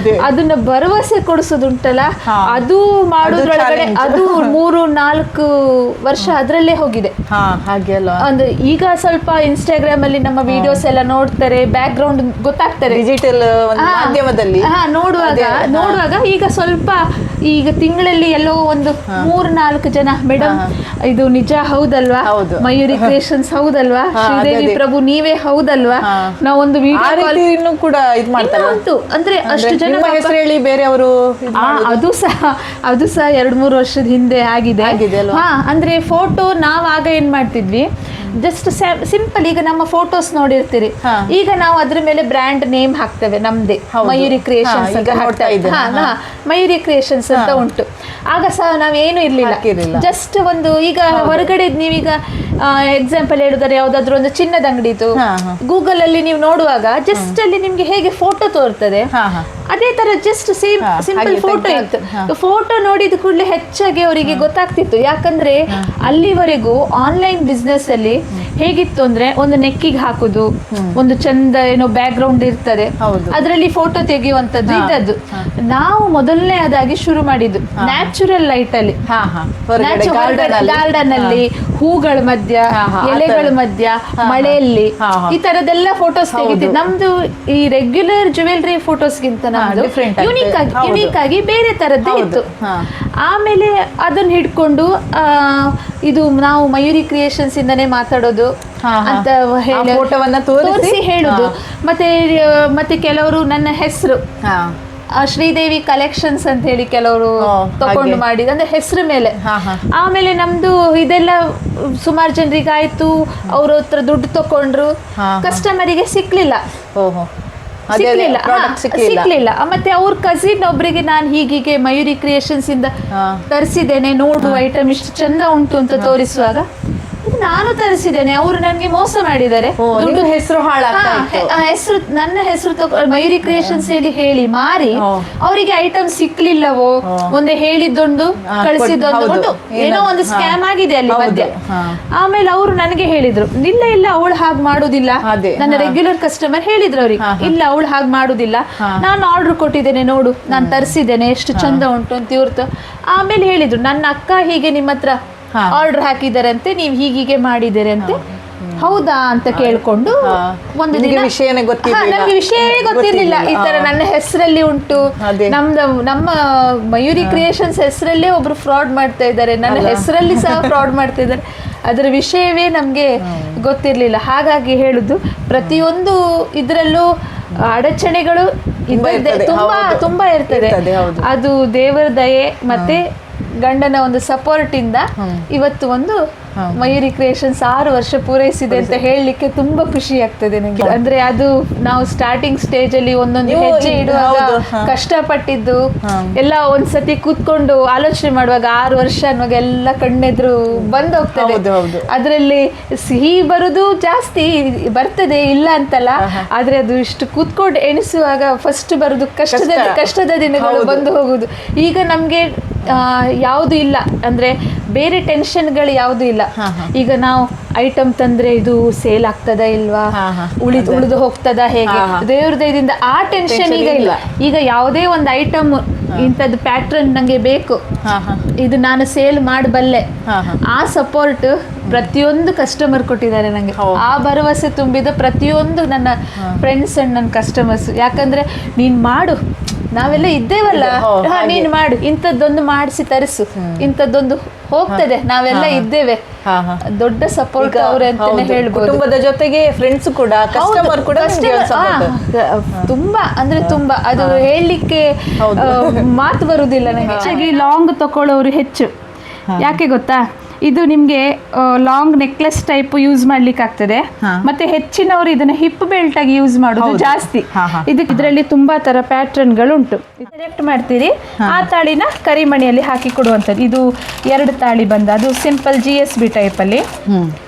ಅದನ್ನ ಭರವಸೆ ಕೊಡಿಸೋದುಂಟಲ್ಲ, ಅದು ಮಾಡೋದ್ರೊಳಗಡೆ ಅದು 3-4 ವರ್ಷ ಅದ್ರಲ್ಲೇ ಹೋಗಿದೆ. ಅಂದ್ರೆ ಈಗ ಸ್ವಲ್ಪ ಇನ್ಸ್ಟಾಗ್ರಾಮ್ ಅಲ್ಲಿ ನಮ್ಮ ವಿಡಿಯೋಸ್ ಎಲ್ಲ ನೋಡ್ತಾರೆ, ಬ್ಯಾಕ್ ಗ್ರೌಂಡ್ ಗೊತ್ತಾಗ್ತಾರೆ ಡಿಜಿಟಲ್ ಮಾಧ್ಯಮದಲ್ಲಿ ನೋಡುವಾಗ ಈಗ ಸ್ವಲ್ಪ ಈಗ ತಿಂಗಳಲ್ಲಿ ಎಲ್ಲೋ ಒಂದು 3-4 ಜನ ಮೇಡಮ್ ಇದು ನಿಜ ಹೌದಲ್ವಾ, ಮಯೂರಿ ಕ್ರಿಯೇಷನ್ಸ್ ಹೌದಲ್ವಾ, ಶ್ರೀದೇವಿ ಪ್ರಭು ನೀವೇ ಹೌದಲ್ವಾ, ನಾವೊಂದು ವಿಡಿಯೋ ಕೂಡ ಇದು ಮಾಡ್ತಾರೆ ಅಂದ್ರೆ ಅಷ್ಟು ಜನ ಹೆಸರು ಹೇಳಿ ಬೇರೆಯವರು ಅದು ಸಹ 2-3 ವರ್ಷದ ಹಿಂದೆ ಆಗಿದೆ. ಅಂದ್ರೆ ಫೋಟೋ ನಾವ್ ಆಗ ಏನ್ ಮಾಡ್ತಿದ್ವಿ, ಜಸ್ಟ್ ಸಿಂಪಲ್ ಈಗ ನಮ್ಮ ಫೋಟೋಸ್ ನೋಡಿರ್ತೀರಿ, ಈಗ ನಾವು ಅದ್ರ ಮೇಲೆ ಬ್ರ್ಯಾಂಡ್ ನೇಮ್ ಹಾಕ್ತೇವೆ ನಮ್ದೇ, ಮಯೂರಿ ಕ್ರಿಯೇಷನ್ಸ್ ಅಂತ ಮಯೂರಿ ಕ್ರಿಯೇಷನ್ಸ್ ಅಂತ ಉಂಟು. ಆಗ ಸಹ ನಾವೇನು ಇರ್ಲಿಲ್ಲ, ಜಸ್ಟ್ ಒಂದು ಈಗ ಹೊರಗಡೆ ನೀವೀಗ ಎಕ್ಸಾಂಪಲ್ ಹೇಳಿದರೆ ಯಾವ್ದಾದ್ರು ಒಂದು ಚಿನ್ನದ ಅಂಗಡಿದು ಗೂಗಲ್ ಅಲ್ಲಿ ನೀವು ನೋಡುವಾಗ ಜಸ್ಟ್ ಅಲ್ಲಿ ನಿಮ್ಗೆ ಹೇಗೆ ಫೋಟೋ ತೋರ್ತದೆ, ಅದೇ ತರ ಜಸ್ಟ್ ಸಿಂಪಲ್ ಫೋಟೋ ಇತ್ತು. ಫೋಟೋ ನೋಡಿದ ಕೂಡಲೇ ಹೆಚ್ಚಾಗಿ ಅವರಿಗೆ ಗೊತ್ತಾಗ್ತಿತ್ತು. ಯಾಕಂದ್ರೆ ಅಲ್ಲಿವರೆಗೂ ಆನ್ಲೈನ್ ಬಿಸ್ನೆಸ್ ಅಲ್ಲಿ ಹೇಗಿತ್ತು ಅಂದ್ರೆ ಒಂದು ನೆಕ್ಕಿಗೆ ಹಾಕುದು, ಒಂದು ಚಂದ ಏನೋ ಬ್ಯಾಕ್ ಗ್ರೌಂಡ್ ಇರ್ತದೆ, ಅದರಲ್ಲಿ ಫೋಟೋ ತೆಗೆಯುವಂತದ್ದು ಇದ್ದದ್ದು. ನಾವು ಮೊದಲನೇ ಅದಾಗಿ ಶುರು ಮಾಡಿದ್ದು ನ್ಯಾಚುರಲ್ ಲೈಟ್ ಅಲ್ಲಿ, ಗಾರ್ಡನ್ ಅಲ್ಲಿ, ಹೂಗಳ ಮಧ್ಯ, ಎಲೆಗಳ ಮಧ್ಯ, ಮಳೆಯಲ್ಲಿ, ಈ ತರದೆಲ್ಲ ಫೋಟೋಸ್ ತೆಗಿತಿದ್ದು. ನಮ್ದು ಈ ರೆಗ್ಯುಲರ್ ಜ್ಯುವೆಲ್ರಿ ಫೋಟೋಸ್ಗಿಂತ ನಮ್ದು ಯುನೀಕ್ ಆಗಿ ಬೇರೆ ತರದ್ದೇ ಇತ್ತು. ಆಮೇಲೆ ಅದನ್ನ ಹಿಡ್ಕೊಂಡು ಇದು ನಾವು ಮಯೂರಿ ಕ್ರಿಯೇಷನ್ಸ್ ಇಂದನೇ ಮಾತಾಡೋದು ಅಂತ ತೋರಿಸಿ ಹೇಳುದು. ಮತ್ತೆ ಕೆಲವರು ನನ್ನ ಹೆಸರು ಶ್ರೀದೇವಿ ಕಲೆಕ್ಷನ್ಸ್ ಅಂತ ಹೇಳಿ ಕೆಲವರು ತಕೊಂಡು ಮಾಡಿದ ಅಂದ್ರೆ ಹೆಸರು ಮೇಲೆ. ಆಮೇಲೆ ನಮ್ದು ಇದೆಲ್ಲ ಸುಮಾರು ಜನರಿಗೆ ಆಯ್ತು, ಅವ್ರ ಹತ್ರ ದುಡ್ಡು ತಕೊಂಡ್ರು, ಕಸ್ಟಮರಿಗೆ ಸಿಕ್ಲಿಲ್ಲ. ಮತ್ತೆ ಅವ್ರ ಕಸಿನ್ ಒಬ್ರಿಗೆ ನಾನು ಹೀಗೆ ಮಯೂರಿ ಕ್ರಿಯೇಷನ್ಸ್ ಇಂದ ತರಿಸಿದ್ದೇನೆ, ನೋಡು ಐಟಮ್ ಇಷ್ಟು ಚಂದ ಉಂಟು ಅಂತ ತೋರಿಸುವಾಗ ನಾನು ತರಿಸಿದ್ದೇನೆ, ಅವರು ನನ್ಗೆ ಮೋಸ ಮಾಡಿದ್ದಾರೆ, ಹೆಸರು ಹೆಸರು ನನ್ನ ಹೆಸರು ಮಯೂರಿ ಕ್ರಿಯೇಷನ್ಸ್ ಹೇಳಿ ಮಾರಿ ಅವರಿಗೆ ಐಟಮ್ ಸಿಕ್ಲಿಲ್ಲವೋ, ಒಂದೇ ಹೇಳಿದ್ದೊಂದು ಕಳಿಸಿದ್ದೊಂದು ಏನೋ ಒಂದು ಸ್ಕ್ಯಾಮ್ ಆಗಿದೆ ಅಲ್ಲಿ ಮಧ್ಯ. ಆಮೇಲೆ ಅವರು ನನಗೆ ಹೇಳಿದ್ರು, ಇಲ್ಲ ಅವಳು ಹಾಗೆ ಮಾಡುದಿಲ್ಲ, ನನ್ನ ರೆಗ್ಯುಲರ್ ಕಸ್ಟಮರ್ ಹೇಳಿದ್ರು ಅವ್ರಿಗೆ, ಇಲ್ಲ ಅವಳು ಹಾಗೆ ಮಾಡುದಿಲ್ಲ, ನಾನು ಆರ್ಡರ್ ಕೊಟ್ಟಿದ್ದೇನೆ, ನೋಡು ನಾನು ತರಿಸಿದ್ದೇನೆ ಎಷ್ಟು ಚಂದ ಉಂಟು ಅಂತ ಇವ್ರದ್ದು. ಆಮೇಲೆ ಹೇಳಿದ್ರು, ನನ್ನ ಅಕ್ಕ ಹೀಗೆ ನಿಮ್ಮ ಹತ್ರ ಆರ್ಡರ್ ಹಾಕಿದ್ದಾರೆ ಅಂತೆ, ನೀವು ಹೀಗೆ ಮಾಡಿದ್ದೀರಿ ಅಂತೆ. ಹೌದಾ ಅಂತ ಕೇಳ್ಕೊಂಡು ಒಂದು ದಿನ ನಮ್ಗೆ ವಿಷಯವೇ ಗೊತ್ತಿರ್ಲಿಲ್ಲ, ಈ ತರ ನನ್ನ ಹೆಸರಲ್ಲಿ ಉಂಟು, ನಮ್ಮ ಮಯೂರಿ ಕ್ರಿಯೇಷನ್ಸ್ ಹೆಸರಲ್ಲೇ ಒಬ್ರು ಫ್ರಾಡ್ ಮಾಡ್ತಾ ಇದ್ದಾರೆ, ನನ್ನ ಹೆಸರಲ್ಲಿ ಸಹ ಫ್ರಾಡ್ ಮಾಡ್ತಾ ಇದ್ದಾರೆ, ಅದರ ವಿಷಯವೇ ನಮ್ಗೆ ಗೊತ್ತಿರ್ಲಿಲ್ಲ. ಹಾಗಾಗಿ ಹೇಳುದು, ಪ್ರತಿಯೊಂದು ಇದ್ರಲ್ಲೂ ಅಡಚಣೆಗಳು ತುಂಬಾ ಇರ್ತದೆ. ಅದು ದೇವರ ದಯೆ ಮತ್ತೆ ಗಂಡನ ಒಂದು ಸಪೋರ್ಟ್ ಇಂದ ಇವತ್ತು ಒಂದು ಮಯೂರಿ ಕ್ರಿಯೇಷನ್ಸ್ 6 ವರ್ಷ ಪೂರೈಸಿದೆ ಅಂತ ಹೇಳಲಿಕ್ಕೆ ತುಂಬಾ ಖುಷಿ ಆಗ್ತದೆ ನನಗೆ. ಅಂದ್ರೆ ಅದು ನಾವು ಸ್ಟಾರ್ಟಿಂಗ್ ಸ್ಟೇಜ್ ಅಲ್ಲಿ ಒಂದೊಂದು ಹೆಜ್ಜೆ ಇಡುವಾಗ ಕಷ್ಟಪಟ್ಟಿದ್ದು ಎಲ್ಲ ಒಂದ್ಸತಿ ಕೂತ್ಕೊಂಡು ಆಲೋಚನೆ ಮಾಡುವಾಗ 6 ವರ್ಷ ಅನ್ನುವಾಗ ಎಲ್ಲ ಕಣ್ಣೆದ್ರು ಬಂದ್ ಹೋಗ್ತದೆ. ಅದ್ರಲ್ಲಿ ಸಿಹಿ ಬರುದು ಜಾಸ್ತಿ ಬರ್ತದೆ, ಇಲ್ಲ ಅಂತಲ್ಲ, ಆದ್ರೆ ಅದು ಇಷ್ಟು ಕೂತ್ಕೊಂಡು ಎಣಿಸುವಾಗ ಫಸ್ಟ್ ಬರುದು ಕಷ್ಟದ ದಿನಗಳು ಬಂದು ಹೋಗುದು. ಈಗ ನಮ್ಗೆ ಯಾವುದು ಇಲ್ಲ ಅಂದ್ರೆ ಬೇರೆ ಟೆನ್ಷನ್ಗಳು ಯಾವುದು ಇಲ್ಲ. ಈಗ ನಾವು ಐಟಮ್ ತಂದ್ರೆ ಇದು ಸೇಲ್ ಆಗ್ತದ ಇಲ್ವಾ, ಉಳಿದು ಹೋಗ್ತದ ಹೇಗೆ, ದೇವ್ರ ದಯದಿಂದ ಆ ಟೆನ್ಷನ್ ಈಗ ಇಲ್ಲ. ಈಗ ಯಾವುದೇ ಒಂದು ಐಟಮ್ ಇಂಥದ್ದು ಪ್ಯಾಟ್ರನ್ ನಂಗೆ ಬೇಕು, ಇದು ನಾನು ಸೇಲ್ ಮಾಡಬಲ್ಲೆ, ಆ ಸಪೋರ್ಟ್ ಪ್ರತಿಯೊಂದು ಕಸ್ಟಮರ್ ಕೊಟ್ಟಿದ್ದಾರೆ ನನಗೆ. ಆ ಭರವಸೆ ತುಂಬಿದ ಪ್ರತಿಯೊಂದು ನನ್ನ ಫ್ರೆಂಡ್ಸ್ ಅಂಡ್ ನನ್ನ ಕಸ್ಟಮರ್ಸ್. ಯಾಕಂದ್ರೆ ನೀನ್ ಮಾಡು, ನಾವೆಲ್ಲ ಇದ್ದೇವಲ್ಲ, ನೀನ್ ಮಾಡು, ಇಂಥದ್ದೊಂದು ಮಾಡಿಸಿ ತರಿಸು, ಇಂಥದ್ದೊಂದು ಹೋಗ್ತದೆ, ನಾವೆಲ್ಲ ಇದ್ದೇವೆ. ದೊಡ್ಡ ಸಪೋರ್ಟ್ ಅವ್ರೆ ಅಂತಾನೆ ಹೇಳ್ಬೋದು. ಕುಟುಂಬದ ಜೊತೆಗೆ ಫ್ರೆಂಡ್ಸ್ ಕೂಡ, ಕಸ್ಟಮರ್ ಕೂಡ ತುಂಬಾ ಅಂದ್ರೆ ತುಂಬಾ, ಅದು ಹೇಳಲಿಕ್ಕೆ ಮಾತು ಬರುವುದಿಲ್ಲ ನನಗೆ. ಹೆಚ್ಚಾಗಿ ಲಾಂಗ್ ತಕೊಳ್ಳೋರು ಹೆಚ್ಚು. ಯಾಕೆ ಗೊತ್ತಾ, ಇದು ನಿಮಗೆ ಲಾಂಗ್ ನೆಕ್ಲೆಸ್ ಟೈಪ್ ಯೂಸ್ ಮಾಡ್ಲಿಕ್ಕೆ ಆಗ್ತದೆ. ಮತ್ತೆ ಹೆಚ್ಚಿನವರು ಇದನ್ನ ಹಿಪ್ ಬೆಲ್ಟ್ ಆಗಿ ಯೂಸ್ ಮಾಡೋದು ಜಾಸ್ತಿ. ಇದರಲ್ಲಿ ತುಂಬಾ ತರ ಪ್ಯಾಟರ್ನ್ಗಳು ಉಂಟು. ಸೆಲೆಕ್ಟ್ ಮಾಡ್ತೀರಿ, ಆ ತಾಳಿನ ಕರಿಮಣಿಯಲ್ಲಿ ಹಾಕಿ ಕೊಡುವಂಥದ್ದು. ಇದು 2 ತಾಳಿ ಬಂದ, ಅದು ಸಿಂಪಲ್ GSB ಟೈಪ್ ಅಲ್ಲಿ.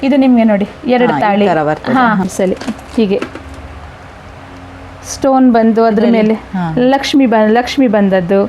ಇದು ನಿಮ್ಗೆ ನೋಡಿ 2 ತಾಳಿ, ಸರಿ ಹೀಗೆ ಸ್ಟೋನ್ ಬಂದು ಅದ್ರ ಮೇಲೆ ಲಕ್ಷ್ಮಿ ಬಂದದ್ದು.